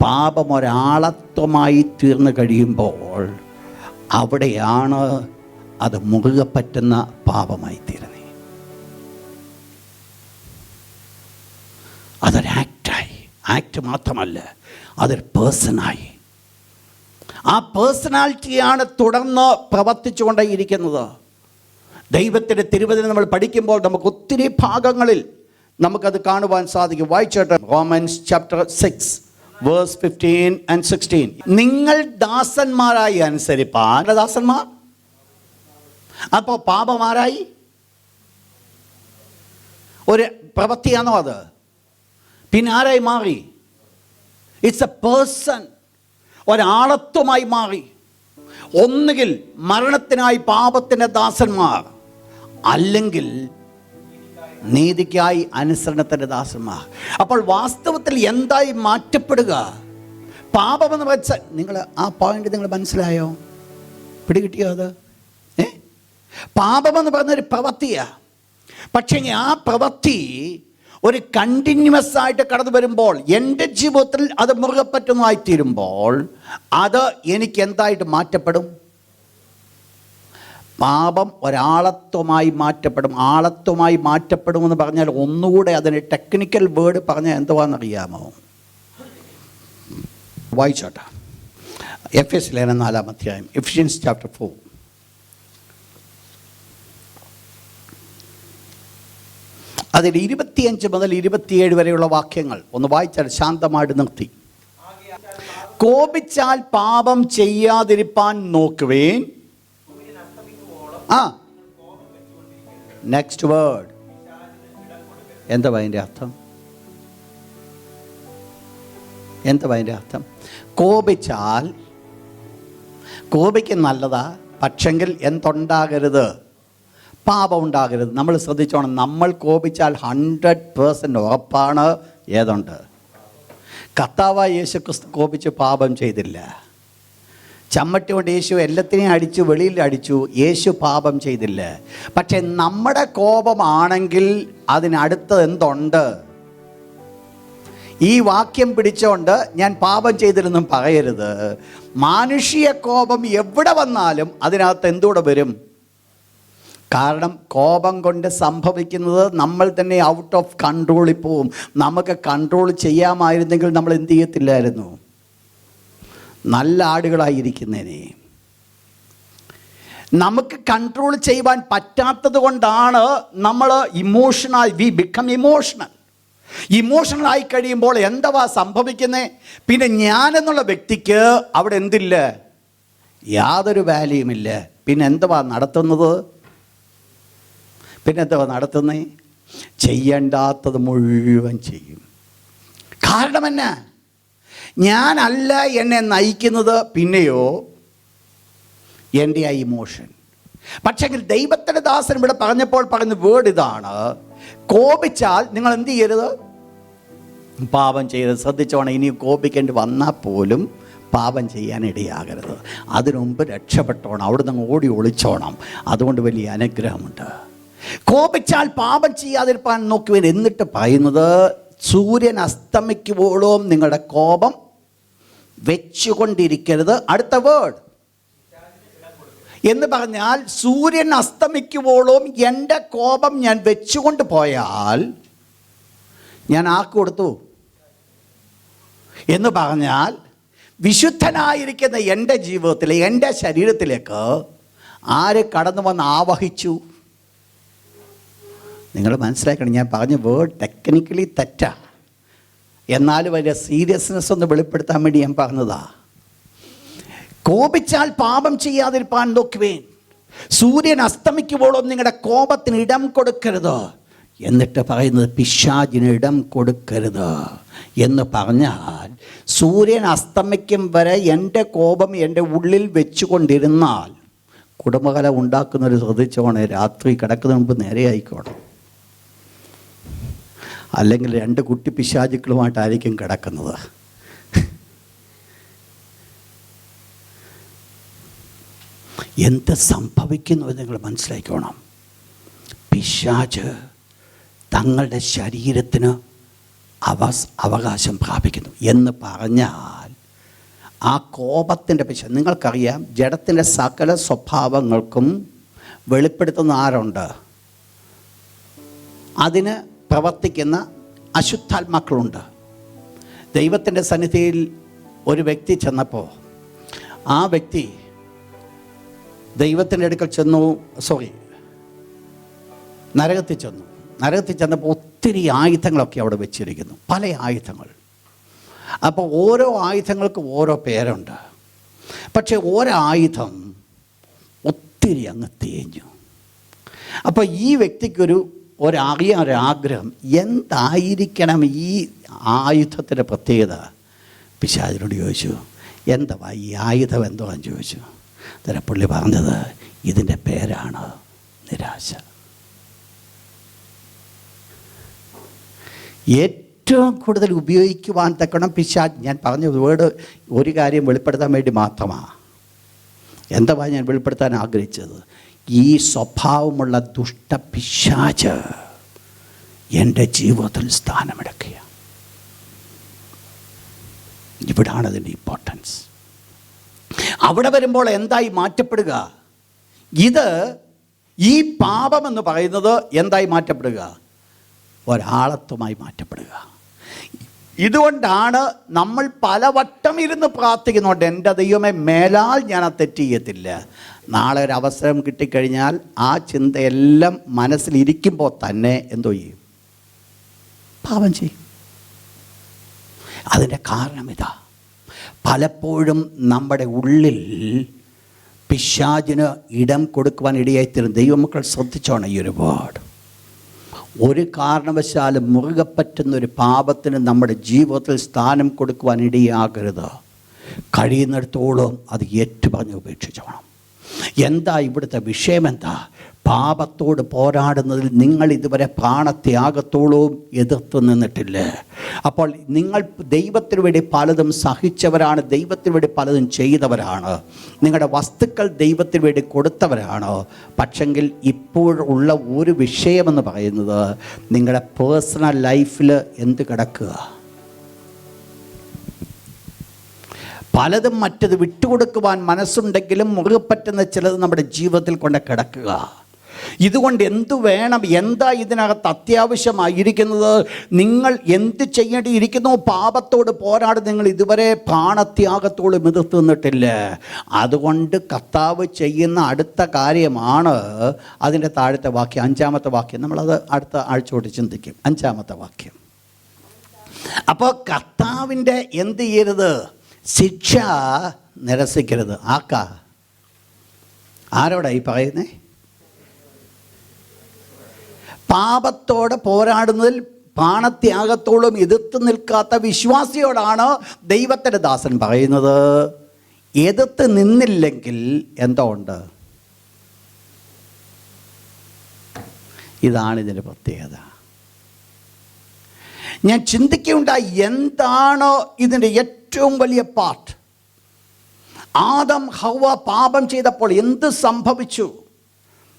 പാപം ഒരാളത്വമായി തീർന്നു കഴിയുമ്പോൾ അവിടെയാണ് അത് മുറുകെ പറ്റുന്ന പാപമായി തീരുന്നേ. അതൊരു ആക്റ്റായി. ആക്ട് മാത്രമല്ല, അതൊരു പേഴ്സണായി. ആ പേഴ്സണാലിറ്റിയാണ് തുടർന്ന് പ്രവർത്തിച്ചു കൊണ്ടേയിരിക്കുന്നത്. ദൈവത്തിൻ്റെ തിരുവചനം നമ്മൾ പഠിക്കുമ്പോൾ നമുക്ക് ഒത്തിരി ഭാഗങ്ങളിൽ നമുക്കത് കാണുവാൻ സാധിക്കും. വായിച്ചോട്ടെ, റോമൻസ് ചാപ്റ്റർ 6 വേഴ്സ് 15 and 16. നിങ്ങൾ ദാസന്മാരായി അനുസരിപ്പാൻ. ദാസന്മാർ അപ്പോൾ പാപമാരായി ഒരു പ്രവൃത്തിയാണോ അത്? പിന്നെ ആരായി മാറി? It's A person. ഒരാളത്വമായി മാറി. ഒന്നുകിൽ മരണത്തിനായി പാപത്തിൻ്റെ ദാസന്മാർ, അല്ലെങ്കിൽ നീതിക്കായി അനുസരണത്തിൻ്റെ ദാസന്മാർ. അപ്പോൾ വാസ്തവത്തിൽ എന്തായി മാറ്റപ്പെടുക? പാപമെന്ന് വെച്ചാൽ നിങ്ങൾ ആ പോയിന്റ് നിങ്ങൾ മനസ്സിലായോ? പിടികിട്ടിയോ അത്? പാപമെന്ന് പറഞ്ഞൊരു പ്രവൃത്തിയാണ്. പക്ഷേ ആ പ്രവൃത്തി ഒരു കണ്ടിന്യൂസ് ആയിട്ട് കടന്നു വരുമ്പോൾ, എൻ്റെ ജീവിതത്തിൽ അത് മുറുകെ പറ്റുന്നതായിത്തീരുമ്പോൾ, അത് എനിക്ക് എന്തായിട്ട് മാറ്റപ്പെടും? പാപം ഒരാളത്വമായി മാറ്റപ്പെടും. ആളത്വമായി മാറ്റപ്പെടുമെന്ന് പറഞ്ഞാൽ ഒന്നുകൂടെ അതിന് ടെക്നിക്കൽ വേർഡ് പറഞ്ഞാൽ എന്തുവാണെന്നറിയാമോ? വായിച്ചോട്ടെ, എഫെസ്യർ ലേഖനം 4-ാം അധ്യായം, എഫിഷ്യൻസ് ചാപ്റ്റർ 4. അതിൽ 25 മുതൽ 27 വരെയുള്ള വാക്യങ്ങൾ ഒന്ന് വായിച്ചാൽ ശാന്തമായിട്ട് നിർത്തി. കോപിച്ചാൽ പാപം ചെയ്യാതിരിപ്പാൻ നോക്കുവേൻ. നെക്സ്റ്റ് വേർഡ് എന്താ അതിൻ്റെ അർത്ഥം? എന്താ അതിൻ്റെ അർത്ഥം? കോപിച്ചാൽ, കോപിക്ക് നല്ലതാ, പക്ഷെങ്കിൽ എന്തുണ്ടാകരുത്? പാപം ഉണ്ടാകരുത്. നമ്മൾ ശ്രദ്ധിച്ചോണം, നമ്മൾ കോപിച്ചാൽ 100% ഉറപ്പാണ് ഏതുണ്ട്? കർത്താവായ യേശു ക്രിസ്തു കോപിച്ച് പാപം ചെയ്തില്ല. ചമ്മട്ടി കൊണ്ട് യേശു എല്ലാത്തിനെയും അടിച്ചു, വെളിയിൽ അടിച്ചു. യേശു പാപം ചെയ്തില്ല. പക്ഷെ നമ്മുടെ കോപമാണെങ്കിൽ അതിനടുത്തത് എന്തുണ്ട്? ഈ വാക്യം പിടിച്ചുകൊണ്ട് ഞാൻ പാപം ചെയ്തിരുന്നും പറയരുത്. മാനുഷിക കോപം എവിടെ വന്നാലും അതിനകത്ത് എന്തുകൂടെ വരും? കാരണം കോപം കൊണ്ട് സംഭവിക്കുന്നത് നമ്മൾ തന്നെ ഔട്ട് ഓഫ് കൺട്രോളിൽ പോവും. നമുക്ക് കൺട്രോൾ ചെയ്യാമായിരുന്നെങ്കിൽ നമ്മൾ എന്ത് ചെയ്യത്തില്ലായിരുന്നു? നല്ല ആടുകളായിരിക്കുന്നതിനെ. നമുക്ക് കൺട്രോൾ ചെയ്യുവാൻ പറ്റാത്തത് കൊണ്ടാണ് നമ്മൾ വി ബിക്കം ഇമോഷണൽ. ഇമോഷണൽ ആയി കഴിയുമ്പോൾ എന്തുവാ സംഭവിക്കുന്നത്? പിന്നെ ഞാനെന്നുള്ള വ്യക്തിക്ക് അവിടെ എന്തില്ല? യാതൊരു വാല്യൂമില്ല. പിന്നെ എന്തുവാ നടത്തുന്നത്? ചെയ്യേണ്ടാത്തത് മുഴുവൻ ചെയ്യും. കാരണം എന്നാ? ഞാനല്ല എന്നെ നയിക്കുന്നത്, പിന്നെയോ എൻ്റെ ആ ഇമോഷൻ. പക്ഷെങ്കിൽ ദൈവത്തിൻ്റെ ദാസൻ ഇവിടെ പറഞ്ഞപ്പോൾ പറഞ്ഞ വേർഡ് ഇതാണ്: കോപിച്ചാൽ നിങ്ങൾ എന്ത് ചെയ്യരുത്? പാപം ചെയ്യരുത്. ശ്രദ്ധിച്ചോണം, ഇനി കോപിക്കേണ്ടി വന്നാൽ പോലും പാപം ചെയ്യാനിടയാകരുത്. അതിനു മുമ്പ് രക്ഷപ്പെട്ടോണം, അവിടെ നിന്ന് ഓടി ഒളിച്ചോണം. അതുകൊണ്ട് വലിയ അനുഗ്രഹമുണ്ട്. കോപിച്ചാൽ പാപം ചെയ്യാതിരിക്കാൻ നോക്കുവേൻ. എന്നിട്ട് പറയുന്നത്, സൂര്യൻ അസ്തമിക്കുമ്പോഴും നിങ്ങളുടെ കോപം വെച്ചുകൊണ്ടിരിക്കരുത്. അടുത്ത വേർഡ് എന്ന് പറഞ്ഞാൽ, സൂര്യൻ അസ്തമിക്കുമ്പോഴും എൻ്റെ കോപം ഞാൻ വെച്ചുകൊണ്ട് പോയാൽ ഞാൻ ആർക്ക് കൊടുത്തു എന്ന് പറഞ്ഞാൽ, വിശുദ്ധനായിരിക്കുന്ന എൻ്റെ ജീവിതത്തിലെ, എൻ്റെ ശരീരത്തിലേക്ക് ആര് കടന്നു വന്ന് ആവഹിച്ചു? നിങ്ങൾ മനസ്സിലാക്കണം, ഞാൻ പറഞ്ഞ വേർഡ് ടെക്നിക്കലി തെറ്റാ, എന്നാലും വലിയ സീരിയസ്നെസ് ഒന്ന് വെളിപ്പെടുത്താൻ വേണ്ടി ഞാൻ പറഞ്ഞതാ. കോപിച്ചാൽ പാപം ചെയ്യാതിരിപ്പാൻ നോക്കുവേൻ. സൂര്യൻ അസ്തമിക്കുമ്പോഴും നിങ്ങളുടെ കോപത്തിന് ഇടം കൊടുക്കരുത്. എന്നിട്ട് പറയുന്നത്, പിശാചിന് ഇടം കൊടുക്കരുത് എന്ന് പറഞ്ഞാൽ, സൂര്യൻ അസ്തമിക്കും വരെ എൻ്റെ കോപം എൻ്റെ ഉള്ളിൽ വെച്ചുകൊണ്ടിരുന്നാൽ കുടുംബകലം ഉണ്ടാക്കുന്നൊരു ശ്രദ്ധിച്ചോണേ, രാത്രി കിടക്കുന്നതിന് മുമ്പ് നേരെ ആയിക്കോണം. അല്ലെങ്കിൽ 2 കുട്ടി പിശാചുക്കളുമായിട്ടായിരിക്കും കിടക്കുന്നത്. എന്ത് സംഭവിക്കുന്നു എന്ന് നിങ്ങൾ മനസ്സിലാക്കണം. പിശാച് തങ്ങളുടെ ശരീരത്തിന് അവകാശം പ്രാപിക്കുന്നു എന്ന് പറഞ്ഞാൽ, ആ കോപത്തിൻ്റെ പിശാച്, നിങ്ങൾക്കറിയാം, ജഡത്തിൻ്റെ സകല സ്വഭാവങ്ങൾക്കും വെളിപ്പെടുത്തുന്ന ആരുണ്ട്? അതിന് പ്രവർത്തിക്കുന്ന അശുദ്ധാത്മാക്കളുണ്ട്. ദൈവത്തിൻ്റെ സന്നിധിയിൽ ഒരു വ്യക്തി ചെന്നപ്പോൾ ആ വ്യക്തി ദൈവത്തിൻ്റെ അടുക്കൽ നരകത്തിൽ ചെന്നു. നരകത്തിൽ ചെന്നപ്പോൾ ഒത്തിരി ആയുധങ്ങളൊക്കെ അവിടെ വെച്ചിരിക്കുന്നു, പല ആയുധങ്ങൾ. അപ്പോൾ ഓരോ ആയുധങ്ങൾക്കും ഓരോ പേരുണ്ട്. പക്ഷേ ഒരായുധം ഒത്തിരി അങ്ങ് തേഞ്ഞു. അപ്പോൾ ഈ വ്യക്തിക്കൊരു ഒരാഗ്രഹം, എന്തായിരിക്കണം ഈ ആയുധത്തിൻ്റെ പ്രത്യേകത? പിശാചിനോട് ചോദിച്ചു, എന്താ ഈ ആയുധം എന്തുവാന്ന് ചോദിച്ചു. അന്നേരം പുള്ളി പറഞ്ഞത്, ഇതിൻ്റെ പേരാണ് നിരാശ. ഏറ്റവും കൂടുതൽ ഉപയോഗിക്കുവാൻ തക്കണം പിശാച്. ഞാൻ പറഞ്ഞ വേർഡ് ഒരു കാര്യം വെളിപ്പെടുത്താൻ വേണ്ടി മാത്രമാണ്. എന്താ ഞാൻ വെളിപ്പെടുത്താൻ ആഗ്രഹിച്ചത്? ഈ സ്വഭാവമുള്ള ദുഷ്ടപിശാച് എൻ്റെ ജീവിതത്തിൽ സ്ഥാനമെടുക്കുക. ഇവിടാണ് അതിൻ്റെ ഇമ്പോർട്ടൻസ്. അവിടെ വരുമ്പോൾ എന്തായി മാറ്റപ്പെടുക? ഈ പാപമെന്ന് പറയുന്നത് എന്തായി മാറ്റപ്പെടുക? ഒരാളത്വമായി മാറ്റപ്പെടുക. ഇതുകൊണ്ടാണ് നമ്മൾ പലവട്ടം ഇരുന്ന് പ്രാർത്ഥിക്കുന്നുണ്ട്, എൻ്റെ ദൈവമേ മേലാൽ ഞാൻ ആ തെറ്റ് ചെയ്യത്തില്ല. നാളെ ഒരു അവസരം കിട്ടിക്കഴിഞ്ഞാൽ ആ ചിന്തയെല്ലാം മനസ്സിലിരിക്കുമ്പോൾ തന്നെ എന്തോ ചെയ്യും? പാപം ചെയ്യും. അതിൻ്റെ കാരണം ഇതാ, പലപ്പോഴും നമ്മുടെ ഉള്ളിൽ പിശാചിന് ഇടം കൊടുക്കുവാൻ ഇടയായിത്തീരും. ദൈവമക്കൾ ശ്രദ്ധിച്ചോണം ഈ ഒരു വേർഡ്. ഒരു കാരണവശാലും മുറുകെ പറ്റുന്നൊരു പാപത്തിന് നമ്മുടെ ജീവിതത്തിൽ സ്ഥാനം കൊടുക്കുവാൻ ഇടയാകരുത്. കഴിയുന്നിടത്തോളം അത് ഏറ്റുപറഞ്ഞ് ഉപേക്ഷിച്ചോണം. എന്താ ഇവിടുത്തെ വിഷയം? എന്താ? പാപത്തോട് പോരാടുന്നതിൽ നിങ്ങൾ ഇതുവരെ പ്രാണത്യാഗത്തോളവും എതിർത്ത് നിന്നിട്ടില്ല. അപ്പോൾ നിങ്ങൾ ദൈവത്തിന് വേണ്ടി പലതും സഹിച്ചവരാണ്, ദൈവത്തിന് വേണ്ടി പലതും ചെയ്തവരാണ്, നിങ്ങളുടെ വസ്തുക്കൾ ദൈവത്തിന് വേണ്ടി കൊടുത്തവരാണ്. പക്ഷെങ്കിൽ ഇപ്പോഴുള്ള ഒരു വിഷയമെന്ന് പറയുന്നത് നിങ്ങളുടെ പേഴ്സണൽ ലൈഫിൽ എന്ത് കിടക്കുക? പലതും മറ്റത് വിട്ടുകൊടുക്കുവാൻ മനസ്സുണ്ടെങ്കിലും മുറുകെ പറ്റുന്ന ചിലത് നമ്മുടെ ജീവിതത്തിൽ കൊണ്ട് കിടക്കുക. ഇതുകൊണ്ട് എന്തു വേണം? എന്താ ഇതിനകത്ത് അത്യാവശ്യമായിരിക്കുന്നത്? നിങ്ങൾ എന്ത് ചെയ്യേണ്ടിയിരിക്കുന്നു? പാപത്തോട് പോരാടി നിങ്ങൾ ഇതുവരെ പ്രാണത്യാഗത്തോട് എതിർത്ത് നിന്നിട്ടില്ല. അതുകൊണ്ട് കർത്താവ് ചെയ്യുന്ന അടുത്ത കാര്യമാണ് അതിൻ്റെ താഴത്തെ വാക്യം, 5-ാമത്തെ വാക്യം. നമ്മളത് അടുത്ത ആഴ്ചയോട് ചിന്തിക്കും. 5-ാമത്തെ വാക്യം. അപ്പോൾ കർത്താവിൻ്റെ എന്ത് ചെയ്യരുത്? ശിക്ഷ നിരസിക്കരുത്. ആരോടാ ഈ പറയുന്നേ? പാപത്തോടെ പോരാടുന്നതിൽ പ്രാണത്യാഗത്തോളം എതിർത്ത് നിൽക്കാത്ത വിശ്വാസിയോടാണ് ദൈവത്തിൻ്റെ ദാസൻ പറയുന്നത്. എതിർത്ത് നിന്നില്ലെങ്കിൽ എന്തോ ഉണ്ട്? ഇതാണ് ഇതിൻ്റെ പ്രത്യേകത. ഞാൻ ചിന്തിക്കുകയുണ്ടായി, എന്താണ് ഇതിൻ്റെ ഏറ്റവും വലിയ പാർട്ട്? ആദം ഹവ്വ പാപം ചെയ്തപ്പോൾ എന്ത് സംഭവിച്ചു?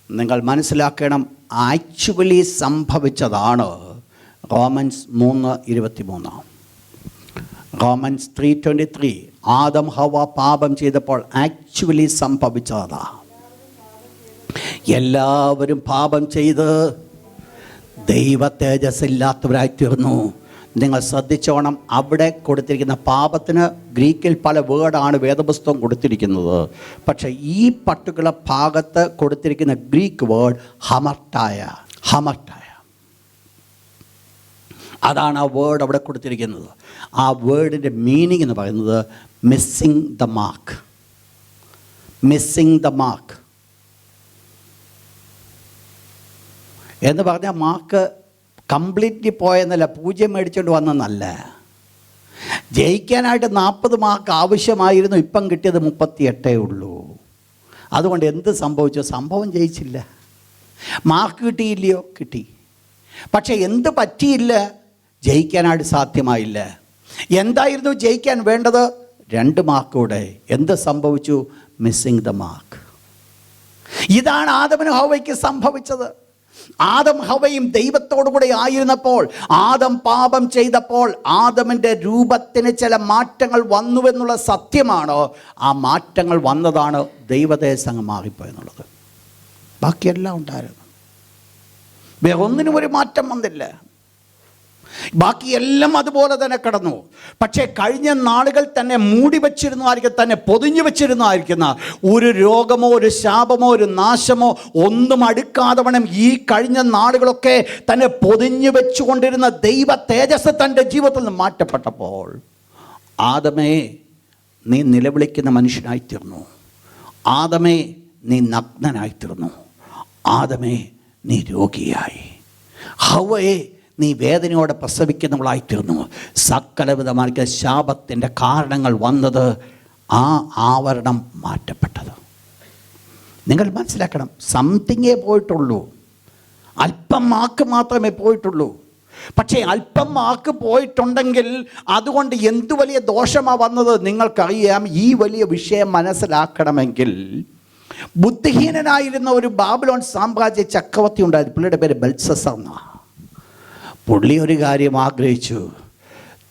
നിങ്ങൾ മനസ്സിലാക്കണം, ആക്ച്വലി സംഭവിച്ചതാണ് റോമൻസ് 3:23. റോമൻസ് 3:23. ആദം ഹവ്വ പാപം ചെയ്തപ്പോൾ ആക്ച്വലി സംഭവിച്ചതാ. എല്ലാവരും പാപം ചെയ്ത് ദൈവ തേജസ്സില്ലാത്തവരായി തീർന്നു. നിങ്ങൾ ശ്രദ്ധിച്ചോണം, അവിടെ കൊടുത്തിരിക്കുന്ന പാപത്തിന് ഗ്രീക്കിൽ പല വേർഡാണ് വേദപുസ്തകം കൊടുത്തിരിക്കുന്നത്. പക്ഷേ ഈ പർട്ടിക്കുലർ ഭാഗത്ത് കൊടുത്തിരിക്കുന്ന ഗ്രീക്ക് വേർഡ് ഹമർട്ടായ. അതാണ് ആ വേർഡ് അവിടെ കൊടുത്തിരിക്കുന്നത്. ആ വേർഡിൻ്റെ മീനിങ് എന്ന് പറയുന്നത് മിസ്സിങ് ദ മാർക്ക് എന്ന് പറഞ്ഞാൽ മാർക്ക് കംപ്ലീറ്റ്ലി പോയെന്നല്ല, 0 മേടിച്ചുകൊണ്ട് വന്നെന്നല്ല. ജയിക്കാനായിട്ട് 40 മാർക്ക് ആവശ്യമായിരുന്നു, ഇപ്പം കിട്ടിയത് 38 ഉള്ളൂ. അതുകൊണ്ട് എന്ത് സംഭവിച്ചു? സംഭവം ജയിച്ചില്ല. മാർക്ക് കിട്ടിയില്ലയോ? കിട്ടി. പക്ഷേ എന്ത് പറ്റിയില്ല? ജയിക്കാനായിട്ട് സാധ്യമായില്ല. എന്തായിരുന്നു ജയിക്കാൻ വേണ്ടത്? 2 മാർക്കൂടെ. എന്ത് സംഭവിച്ചു? Missing the mark. ഇതാണ് ആദമിനും ഹവ്വയ്ക്ക് സംഭവിച്ചത്. ആദം ഹവ്വയും ദൈവത്തോടു കൂടെ ആയിരുന്നപ്പോൾ, ആദം പാപം ചെയ്തപ്പോൾ ആദമിൻ്റെ രൂപത്തിന് ചില മാറ്റങ്ങൾ വന്നുവെന്നുള്ള സത്യമാണ്. ആ മാറ്റങ്ങൾ വന്നതാണ് ദൈവദേശം മാറിപ്പോയെന്നുള്ളത്. ബാക്കിയെല്ലാം ഉണ്ടായിരുന്നു. വേറെ ഒന്നിനും ഒരു മാറ്റം വന്നില്ല. ബാക്കിയെല്ലാം അതുപോലെ തന്നെ കിടന്നു. പക്ഷേ കഴിഞ്ഞ നാളുകൾ തന്നെ മൂടി വച്ചിരുന്നതായിരിക്കും, തന്നെ പൊതിഞ്ഞു വെച്ചിരുന്നതായിരിക്കുന്ന ഒരു രോഗമോ ഒരു ശാപമോ ഒരു നാശമോ ഒന്നും അടുക്കാതെ വേണം ഈ കഴിഞ്ഞ നാളുകളൊക്കെ തന്നെ പൊതിഞ്ഞു വെച്ചുകൊണ്ടിരുന്ന ദൈവ തേജസ് തൻ്റെ ജീവിതത്തിൽ നിന്ന് മാറ്റപ്പെട്ടപ്പോൾ, ആദമേ നീ നിലവിളിക്കുന്ന മനുഷ്യനായിത്തീർന്നു, ആദമേ നീ നഗ്നനായിത്തീർന്നു, ആദമേ നീ രോഗിയായി, ഹവ്വയെ നീ വേദനയോടെ പ്രസവിക്കുന്നവളായിത്തീർന്നു. സകലവിധമായ ശാപത്തിൻ്റെ കാരണങ്ങൾ വന്നത് ആ ആവരണം മാറ്റപ്പെട്ടത്. നിങ്ങൾ മനസ്സിലാക്കണം, സംതിങ്ങേ പോയിട്ടുള്ളൂ, അല്പം മാർക്ക് മാത്രമേ പോയിട്ടുള്ളൂ. പക്ഷേ അല്പം മാർക്ക് പോയിട്ടുണ്ടെങ്കിൽ അതുകൊണ്ട് എന്തു വലിയ ദോഷമാണ് വന്നത് നിങ്ങൾക്കറിയാം. ഈ വലിയ വിഷയം മനസ്സിലാക്കണമെങ്കിൽ ബുദ്ധിഹീനനായിരുന്ന ഒരു ബാബിലോൺ സാമ്രാജ്യ ചക്രവർത്തി ഉണ്ടായിരുന്നു. പുള്ളിയുടെ പേര് ബെൽസസർ എന്നാണ്. പുള്ളി ഒരു കാര്യം ആഗ്രഹിച്ചു.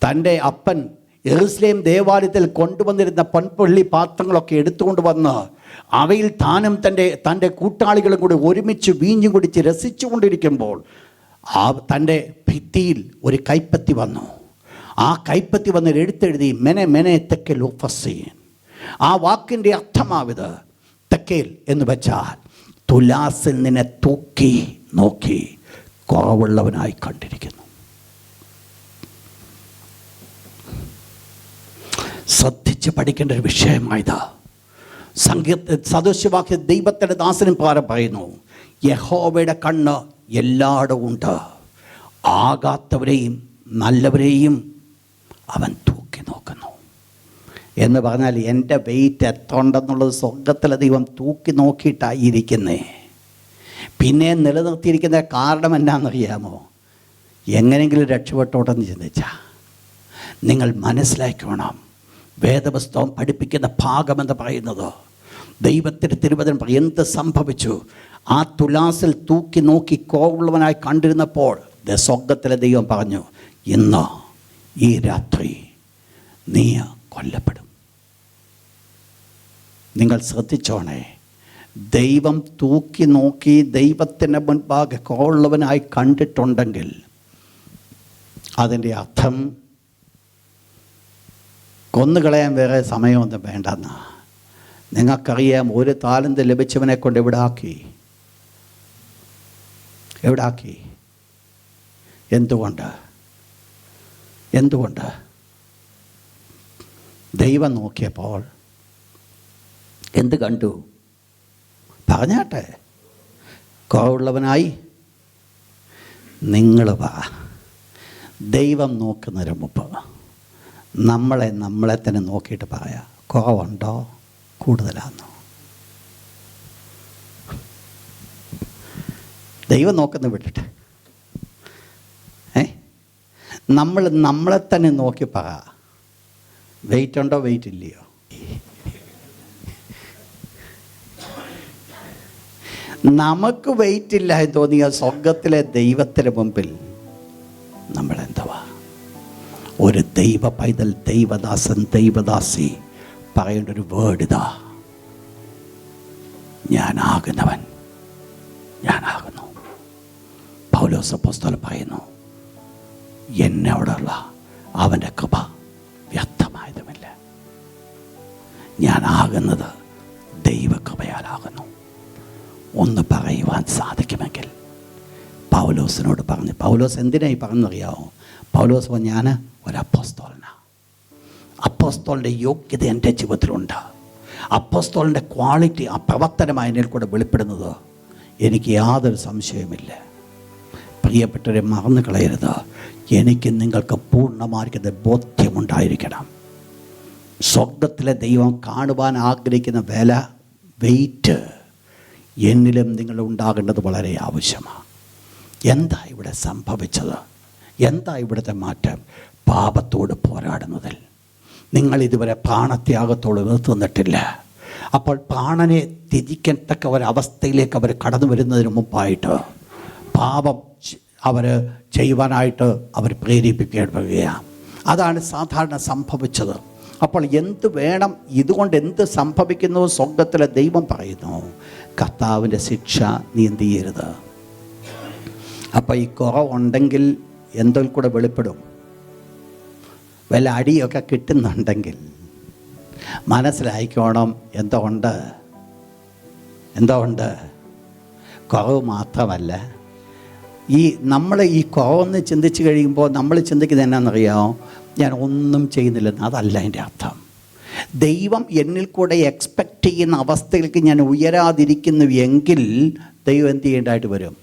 തൻ്റെ അപ്പൻ യെരുശലേം ദേവാലയത്തിൽ കൊണ്ടുവന്നിരുന്ന പൊൻപള്ളി പാത്രങ്ങളൊക്കെ എടുത്തുകൊണ്ട് വന്ന് അവയിൽ താനും തൻ്റെ കൂട്ടാളികളും കൂടി ഒരുമിച്ച് വീഞ്ഞു കുടിച്ച് രസിച്ചുകൊണ്ടിരിക്കുമ്പോൾ തൻ്റെ ഭിത്തിയിൽ ഒരു കൈപ്പത്തി വന്നു. ആ കൈപ്പത്തി വന്ന് എഴുത്തെഴുതി മെനെ മെനെ തെക്കേൽ ഉഫസീൻ. ആ വാക്കിൻ്റെ അർത്ഥമാവിത് തെക്കേൽ എന്ന് വെച്ചാൽ തുലാസിൽ നിന്നെ തൂക്കി നോക്കി കുറവുള്ളവനായി കണ്ടിരിക്കുന്നു. ശ്രദ്ധിച്ച് പഠിക്കേണ്ട ഒരു വിഷയമായത്. സദൃശവാക്യ ദൈവത്തിൻ്റെ ദാസനും പറയുന്നു, യഹോവയുടെ കണ്ണ് എല്ലായിടവും ഉണ്ട്, ആകാത്തവരെയും നല്ലവരെയും അവൻ തൂക്കി നോക്കുന്നു. എന്ന് പറഞ്ഞാൽ എൻ്റെ വെയിറ്റ് എത്ര ഉണ്ടെന്നുള്ളത് സ്വർഗത്തിലെ ദൈവം തൂക്കി നോക്കിയിട്ടായിരിക്കുന്നേ. പിന്നെ നിലനിർത്തിയിരിക്കുന്ന കാരണം എന്നാണെന്നറിയാമോ? എങ്ങനെയെങ്കിലും രക്ഷപ്പെട്ടോട്ടെന്ന് ചിന്തിച്ചാൽ നിങ്ങൾ മനസ്സിലാക്കണം. വേദപുസ്തകം പഠിപ്പിക്കുന്ന ഭാഗമെന്ന് പറയുന്നത് ദൈവത്തിൻ്റെ തിരുവചനം എന്ത് സംഭവിച്ചു? ആ തുലാസിൽ തൂക്കി നോക്കി കോവുള്ളവനായി കണ്ടിരുന്നപ്പോൾ സ്വർഗത്തിലെ ദൈവം പറഞ്ഞു, ഇന്ന് ഈ രാത്രി നീ കൊല്ലപ്പെടും. നിങ്ങൾ ശ്രദ്ധിച്ചോണേ. ദൈവം തൂക്കി നോക്കി ദൈവത്തിൻ്റെ മുൻപാകെ കോവുള്ളവനായി കണ്ടിട്ടുണ്ടെങ്കിൽ അതിൻ്റെ അർത്ഥം കൊന്നുകളയാൻ വേറെ സമയമൊന്നും വേണ്ടെന്നാ. നിങ്ങൾക്കറിയാം, ഒരു താലന്ത് ലഭിച്ചവനെ കൊണ്ട് എവിടെ ആക്കി? എന്തുകൊണ്ട് ദൈവം നോക്കിയപ്പോൾ എന്ത് കണ്ടു? പറഞ്ഞാട്ടെ. കുറവുള്ളവനായി നിങ്ങൾ വാ. ദൈവം നോക്കുന്നതിന് മുമ്പ് നമ്മളെ തന്നെ നോക്കിയിട്ട് പറയാം, കുറവുണ്ടോ കൂടുതലാണെന്നോ? ദൈവം നോക്കുന്ന വിട്ടിട്ട് നമ്മളെ തന്നെ നോക്കി പറ, വെയിറ്റ് ഉണ്ടോ വെയിറ്റ് ഇല്ലയോ? നമുക്ക് വെയിറ്റ് ഇല്ല എന്ന് തോന്നിയ സ്വർഗത്തിലെ ദൈവത്തിന് മുമ്പിൽ നമ്മളെന്തുവാ? ഒരു ദൈവ പൈതൽ, ദൈവദാസൻ, ദൈവദാസി പറയേണ്ട ഒരു വേർഡ് ഇതാ, ഞാനാകുന്നു. പൗലോസ് അപ്പോസ്തലൻ പറയുന്നു, എന്നോടുള്ള അവൻ്റെ കൃപ വ്യർത്ഥമായതുമില്ല. ഞാനാകുന്നത് ദൈവകൃപയാലാകുന്നു. ഒന്ന് പറയുവാൻ സാധിക്കുമെങ്കിൽ പൗലോസിനോട് പറഞ്ഞു. പൗലോസ് എന്തിനായി പറഞ്ഞറിയാമോ? പൗലോസ് പറഞ്ഞു, ഞാൻ ഒരു അപ്പോസ്തലനാണ്. അപ്പോസ്തലൻ്റെ യോഗ്യത എൻ്റെ ജീവിതത്തിലുണ്ട്. അപ്പോസ്തലൻ്റെ ക്വാളിറ്റി, ആ പ്രവർത്തനമായി എന്നിൽ കൂടെ വെളിപ്പെടുന്നത് എനിക്ക് യാതൊരു സംശയവുമില്ല. പ്രിയപ്പെട്ടവരെ, മറന്നു കളയരുത്. എനിക്ക് നിങ്ങൾക്ക് പൂർണ്ണമായിരിക്കുന്ന ബോധ്യമുണ്ടായിരിക്കണം. സ്വർഗത്തിലെ ദൈവം കാണുവാൻ ആഗ്രഹിക്കുന്ന വെയിറ്റ് എന്നിലും നിങ്ങളും ഉണ്ടാകേണ്ടത് വളരെ ആവശ്യമാണ്. എന്താ ഇവിടെ സംഭവിച്ചത്? എന്താ ഇവിടുത്തെ മാറ്റം? പാപത്തോട് പോരാടുന്നതിൽ നിങ്ങൾ ഇതുവരെ പ്രാണത്യാഗത്തോട് എതിർത്തുന്നിട്ടില്ല. അപ്പോൾ പ്രാണനെ ത്യജിക്കത്തക്ക ഒരവസ്ഥയിലേക്ക് അവർ കടന്നു വരുന്നതിന് മുമ്പായിട്ട് പാപം അവർ ചെയ്യുവാനായിട്ട് അവർ പ്രേരിപ്പിക്കപ്പെടുകയാണ്. അതാണ് സാധാരണ സംഭവിച്ചത്. അപ്പോൾ എന്ത് വേണം? ഇതുകൊണ്ട് എന്ത് സംഭവിക്കുന്നു? സ്വർഗത്തിലെ ദൈവം പറയുന്നു, കർത്താവിൻ്റെ ശിക്ഷ നീ എന്ത് ചെയ്യരുത്. അപ്പോൾ ഈ കുറവുണ്ടെങ്കിൽ എന്തോ കൂടെ വെളിപ്പെടും. വല്ല അടിയൊക്കെ കിട്ടുന്നുണ്ടെങ്കിൽ മനസ്സിലായിക്കോണം എന്തോ ഉണ്ട്. കുറവ് മാത്രമല്ല, നമ്മൾ ഈ കുറവെന്ന് ചിന്തിച്ച് കഴിയുമ്പോൾ നമ്മൾ ചിന്തിക്കുന്നത് എന്നാണെന്നറിയാമോ? ഞാൻ ഒന്നും ചെയ്യുന്നില്ലെന്ന്. അതല്ല എൻ്റെ അർത്ഥം. ദൈവം എന്നിൽ കൂടെ എക്സ്പെക്റ്റ് ചെയ്യുന്ന അവസ്ഥയിലേക്ക് ഞാൻ ഉയരാതിരിക്കുന്നു എങ്കിൽ ദൈവം എന്ത് ചെയ്യേണ്ടതായിട്ട് വരും?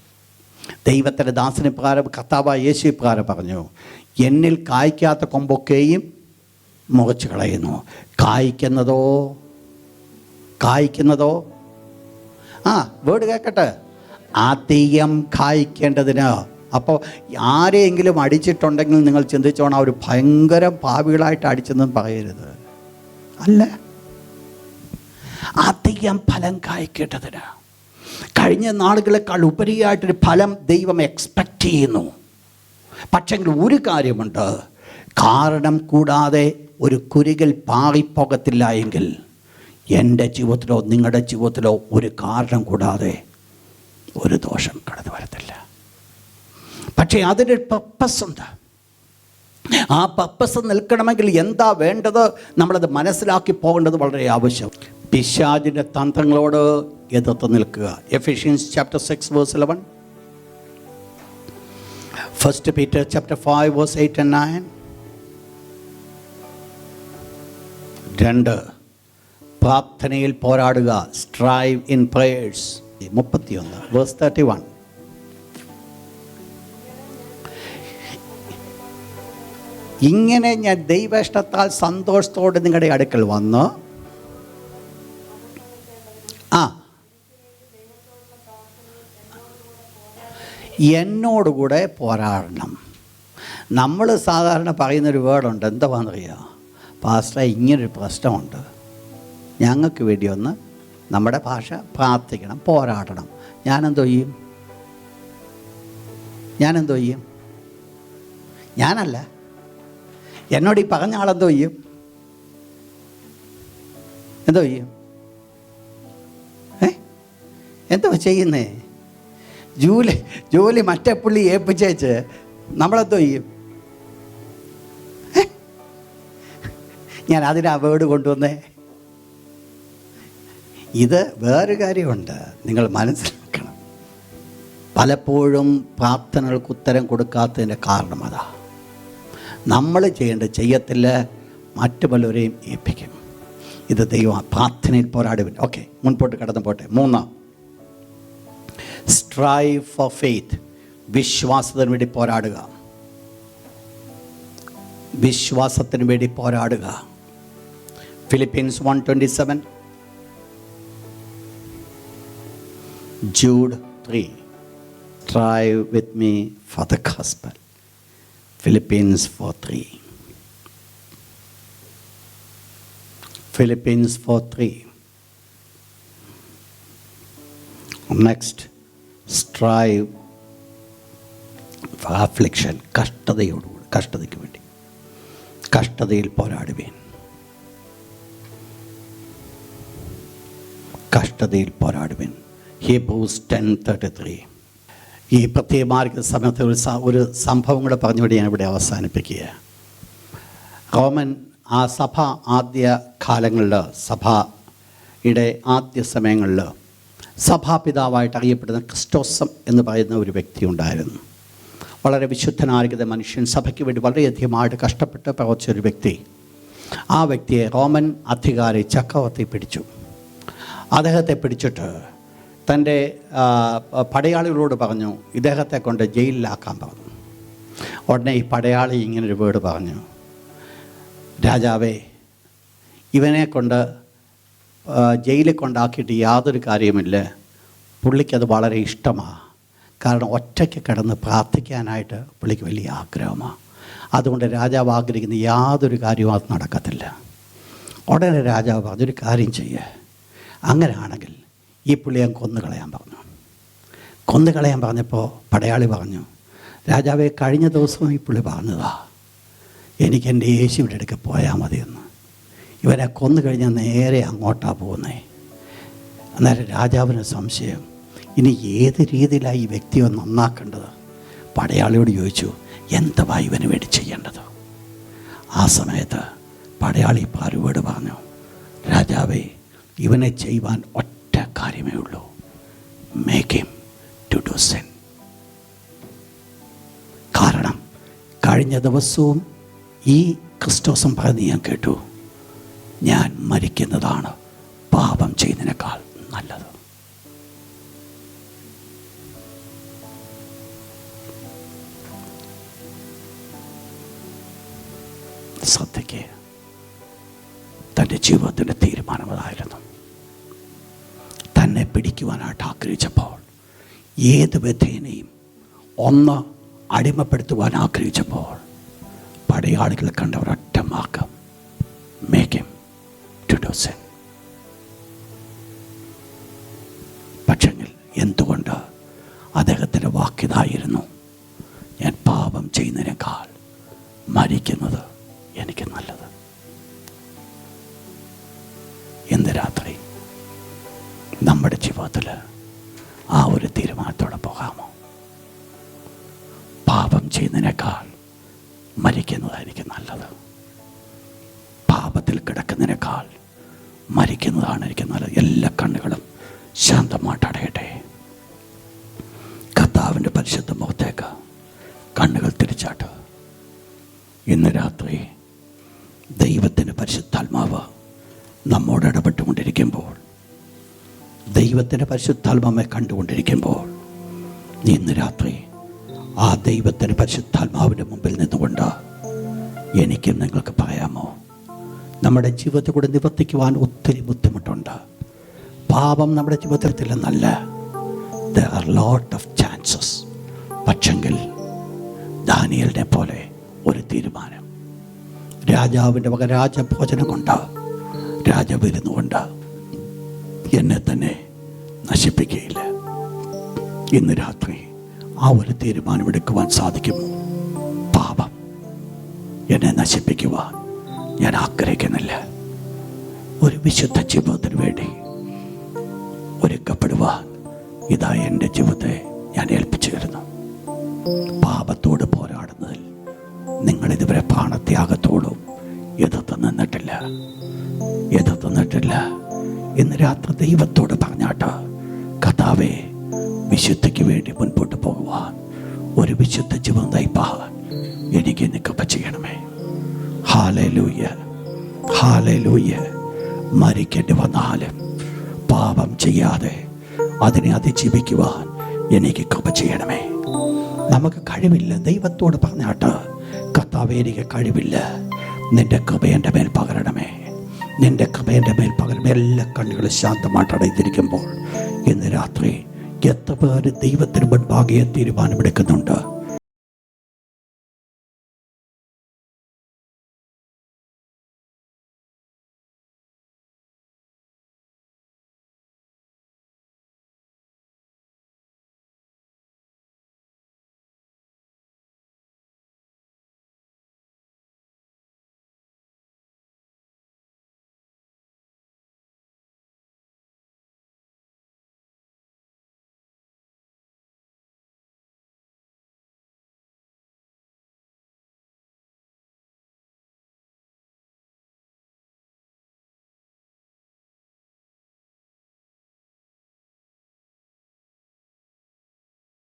ദൈവത്തിൻ്റെ ദാസന് പ്രകാരം കർത്താവായ യേശു പ്രകാരം പറഞ്ഞു, എന്നിൽ കായ്ക്കാത്ത കൊമ്പൊക്കെയും മുറിച്ച് കളയുന്നു. കായ്ക്കുന്നതോ വേർഡ് കേൾക്കട്ടെ, അധികം കായ്ക്കേണ്ടതിന്. അപ്പോൾ ആരെയെങ്കിലും അടിച്ചിട്ടുണ്ടെങ്കിൽ നിങ്ങൾ ചിന്തിച്ചോണം അവർ ഭയങ്കര പാവികളായിട്ട് അടിച്ചെന്നും പറയരുത്. അല്ല, അധികം ഫലം കായ്ക്കേണ്ടതിന്, കഴിഞ്ഞ നാളുകളെക്കാൾ ഉപരിയായിട്ടൊരു ഫലം ദൈവം എക്സ്പെക്റ്റ് ചെയ്യുന്നു. പക്ഷെങ്കിൽ ഒരു കാര്യമുണ്ട്, കാരണം കൂടാതെ ഒരു കുരുകൽ പാറിപ്പോകത്തില്ല എങ്കിൽ എൻ്റെ ജീവിതത്തിലോ നിങ്ങളുടെ ജീവിതത്തിലോ ഒരു കാരണം കൂടാതെ ഒരു ദോഷം കടന്നു വരത്തില്ല. പക്ഷേ അതിനൊരു പർപ്പസ് ഉണ്ട്. ആ പർപ്പസ് നിൽക്കണമെങ്കിൽ എന്താ വേണ്ടത്? നമ്മളത് മനസ്സിലാക്കി പോകേണ്ടത് വളരെ ആവശ്യം. പിശാചിൻ്റെ തന്ത്രങ്ങളോട് എതിർത്ത് നിൽക്കുക. എഫെഷ്യൻസ് chapter 6 verse 11, 1 Peter chapter 5 verse 8 and 9. 2, പ്രാർത്ഥനയിൽ പോരാടുക. Strive in prayers. 31 verse 31. ഇങ്ങനെ ഞാൻ ദൈവേഷ്ടത്താൽ സന്തോഷത്തോടെ നിങ്ങളുടെ അടുക്കൽ വന്ന് എന്നോടുകൂടെ പോരാടണം. നമ്മൾ സാധാരണ പറയുന്നൊരു വേർഡുണ്ട്, എന്താണെന്നറിയാം? പാസ്റ്റർ, ഇങ്ങനൊരു പ്രശ്നമുണ്ട്, ഞങ്ങൾക്ക് വേണ്ടി ഒന്ന് നമ്മുടെ ഭാഷ പ്രാർത്ഥിക്കണം, പോരാടണം. ഞാനെന്തോ ചെയ്യും? ഞാനല്ല, എന്നോട് ഈ പറഞ്ഞ ആളെന്തോ ചെയ്യും? എന്തോ ചെയ്യുന്നേ? ജോലി മറ്റേ പുള്ളി ഏൽപ്പിച്ചേച്ച് നമ്മളെന്തോ ചെയ്യും? ഞാൻ അതിനാ വേർഡ് കൊണ്ടുവന്നേ. ഇത് വേറൊരു കാര്യമുണ്ട്, നിങ്ങൾ മനസ്സിലാക്കണം. പലപ്പോഴും പ്രാർത്ഥനകൾക്ക് ഉത്തരം കൊടുക്കാത്തതിൻ്റെ കാരണം അതാ. നമ്മൾ ചെയ്യത്തില്ല, മറ്റു പലരെയും ഏൽപ്പിക്കും. ഇത് ദൈവം പ്രാർത്ഥനയിൽ പോരാടുവിൻ. ഓക്കെ, മുൻപോട്ട് കടന്നു പോട്ടെ. 3, സ്ട്രൈവ് ഫോർ ഫെയ്ത്ത്. വിശ്വാസത്തിന് വേണ്ടി പോരാടുക. Philippians 1:27, Jude 3, strive with me for the gospel. Philippians 4:3. Next, strive for affliction. കഷ്ടതയ്ക്ക് വേണ്ടി കഷ്ടതയിൽ പോരാടുവേൻ. ഹീബ്രൂസ് 10:33. ഈ പ്രത്യേക സമയത്ത് ഒരു സംഭവം കൂടെ പറഞ്ഞുകൊണ്ട് ഞാൻ ഇവിടെ അവസാനിപ്പിക്കുക. റോമൻ സഭ ആദ്യ കാലങ്ങളിൽ, സഭയുടെ ആദ്യ സമയങ്ങളിൽ സഭാപിതാവായിട്ട് അറിയപ്പെടുന്ന ക്രിസ്റ്റോസം എന്ന് പറയുന്ന ഒരു വ്യക്തി ഉണ്ടായിരുന്നു. വളരെ വിശുദ്ധനായിരിക്കുന്ന മനുഷ്യൻ, സഭയ്ക്ക് വേണ്ടി വളരെയധികമായിട്ട് കഷ്ടപ്പെട്ട് പ്രവർത്തിച്ചൊരു വ്യക്തി. ആ വ്യക്തിയെ റോമൻ അധികാരി ചക്രവർത്തി പിടിച്ചു. അദ്ദേഹത്തെ പിടിച്ചിട്ട് തൻ്റെ പടയാളികളോട് പറഞ്ഞു, ഇദ്ദേഹത്തെ കൊണ്ട് ജയിലിലാക്കാൻ പറഞ്ഞു. ഉടനെ ഈ പടയാളി ഇങ്ങനൊരു വേർഡ് പറഞ്ഞു, രാജാവേ, ഇവനെ കൊണ്ട് ജയിലിൽ കൊണ്ടാക്കിയിട്ട് യാതൊരു കാര്യമില്ല. പുള്ളിക്കത് വളരെ ഇഷ്ടമാണ്. കാരണം ഒറ്റയ്ക്ക് കിടന്ന് പ്രാർത്ഥിക്കാനായിട്ട് പുള്ളിക്ക് വലിയ ആഗ്രഹമാണ്. അതുകൊണ്ട് രാജാവ് ആഗ്രഹിക്കുന്ന യാതൊരു കാര്യവും അത് നടക്കത്തില്ല. ഉടനെ രാജാവ് പറഞ്ഞൊരു കാര്യം ചെയ്യുക, അങ്ങനെയാണെങ്കിൽ ഈ പുള്ളിയെ കൊന്നുകളയാൻ പറഞ്ഞു. കൊന്നുകളയാൻ പറഞ്ഞപ്പോൾ പടയാളി പറഞ്ഞു, രാജാവെ, കഴിഞ്ഞ ദിവസവും ഈ പുള്ളി പറഞ്ഞതാ എനിക്ക് എൻ്റെ യേശുവിൻ്റെ അടുക്ക് പോയാൽ മതിയെന്ന്. ഇവനെ കൊന്നു കഴിഞ്ഞാൽ നേരെ അങ്ങോട്ടാണ് പോകുന്നത്. അന്നേരം രാജാവിന് സംശയം, ഇനി ഏത് രീതിയിലാണ് ഈ വ്യക്തിയെ നന്നാക്കേണ്ടത്? പടയാളിയോട് ചോദിച്ചു, എന്തുവാ ഇവന് വേണ്ടി ചെയ്യേണ്ടത്? ആ സമയത്ത് പടയാളി പാരുവോട് പറഞ്ഞു, രാജാവേ, ഇവനെ ചെയ്യുവാൻ ഒറ്റ കാര്യമേ ഉള്ളൂ, make him to do sin. കാരണം കഴിഞ്ഞ ദിവസവും ഈ ക്രിസ്തോസം പറഞ്ഞ് ഞാൻ കേട്ടു, ഞാൻ മരിക്കുന്നതാണ് പാപം ചെയ്യുന്നതിനേക്കാൾ നല്ലത്. ശ്രദ്ധയ്ക്ക് തൻ്റെ ജീവിതത്തിൻ്റെ തീരുമാനം അതായിരുന്നു. തന്നെ പിടിക്കുവാനായിട്ട് ആഗ്രഹിച്ചപ്പോൾ, ഏത് വിധേനയും ഒന്ന് അടിമപ്പെടുത്തുവാൻ ആഗ്രഹിച്ചപ്പോൾ, പടയാളികൾ കണ്ട ഒരൊറ്റ മാർഗം, make him to do sin. പക്ഷെങ്കിൽ എന്തുകൊണ്ട് അദ്ദേഹത്തിൻ്റെ വാക്കിതായിരുന്നു, ഞാൻ പാപം ചെയ്യുന്നതിനേക്കാൾ മരിക്കുന്നത് എനിക്ക് നല്ലത്. ഇന്ന് രാത്രി നമ്മുടെ ജീവിതത്തിൽ ആ ഒരു തീരുമാനത്തോടെ പോകാമോ? പാപം ചെയ്യുന്നതിനേക്കാൾ മരിക്കുന്നതായിരിക്കും നല്ലത്. പാപത്തിൽ കിടക്കുന്നതിനേക്കാൾ മരിക്കുന്നതാണ് എനിക്ക് നല്ലത്. എല്ലാ കണ്ണുകളും ശാന്തമായിട്ട് അടയട്ടെ. കർത്താവിൻ്റെ പരിശുദ്ധ മുഖത്തേക്ക് കണ്ണുകൾ തിരിച്ചാട്ട്. ഇന്ന് രാത്രി ദൈവത്തിൻ്റെ പരിശുദ്ധാത്മാവ് നമ്മോട് ഇടപെട്ടുകൊണ്ടിരിക്കുമ്പോൾ, ദൈവത്തിൻ്റെ പരിശുദ്ധാത്മാവെ കണ്ടുകൊണ്ടിരിക്കുമ്പോൾ, ഇന്ന് രാത്രി ആ ദൈവത്തിൻ്റെ പരിശുദ്ധാത്മാവിൻ്റെ മുമ്പിൽ നിന്നുകൊണ്ട് എനിക്കും നിങ്ങൾക്ക് പറയാമോ, നമ്മുടെ ജീവിതത്തെ കൂടെ നിവർത്തിക്കുവാൻ ഒത്തിരി ബുദ്ധിമുട്ടുണ്ട്. പാപം നമ്മുടെ ജീവിതത്തിൽ നല്ല, there are lot of chances. പക്ഷെങ്കിൽ ദാനിയേലിനെ പോലെ ഒരു തീരുമാനം, രാജാവിൻ്റെ വക രാജഭോജനം കൊണ്ട്, രാജവിരുന്ന് കൊണ്ട് എന്നെ തന്നെ നശിപ്പിക്കുകയില്ല. ഇന്ന് രാത്രി ആ ഒരു തീരുമാനമെടുക്കുവാൻ സാധിക്കുമോ? പാപം എന്നെ നശിപ്പിക്കുവാൻ ഞാൻ ആഗ്രഹിക്കുന്നില്ല. ഒരു വിശുദ്ധ ജീവിതത്തിന് വേണ്ടി ഒരുക്കപ്പെടുവാൻ ഇതാ എൻ്റെ ജീവിതത്തെ ഞാൻ ഏൽപ്പിച്ചു തരുന്നു. പാപത്തോട് പോരാടുന്നതിൽ നിങ്ങളിതുവരെ പ്രാണത്യാഗത്തോടും എതിർത്ത് നിന്നിട്ടില്ല. ഇന്ന് രാത്രി ദൈവത്തോട് പറഞ്ഞാട്ട്, കർത്താവേ, വിശുദ്ധിക്ക് വേണ്ടി മുൻപോട്ട് പോകുവാൻ, ഒരു വിശുദ്ധ ജീവിതം നയിപ്പാൻ എനിക്ക് കൃപ ചെയ്യണമേ. Hallelujah, hallelujah. മരിക്കേണ്ടി വന്നാലും പാപം ചെയ്യാതെ അതിനെ അതിജീവിക്കുവാൻ എനിക്ക് കൃപ ചെയ്യണമേ. നമുക്ക് കഴിവില്ല. ദൈവത്തോട് പറഞ്ഞാട്ട്, കർത്താവേ, എനിക്ക് കഴിവില്ല, നിന്റെ കൃപ എൻ്റെ മേൽ പകരണമേ, നിന്റെ കൃപ എൻ്റെ മേൽ പകരണമേ. എല്ലാ കണ്ണുകളും ശാന്തമായിട്ട് അടയ്ത്തിരിക്കുമ്പോൾ ഇന്ന് രാത്രി എത്ര പേര് ദൈവത്തിന് മുൻപാകെ തീരുമാനമെടുക്കുന്നുണ്ട്?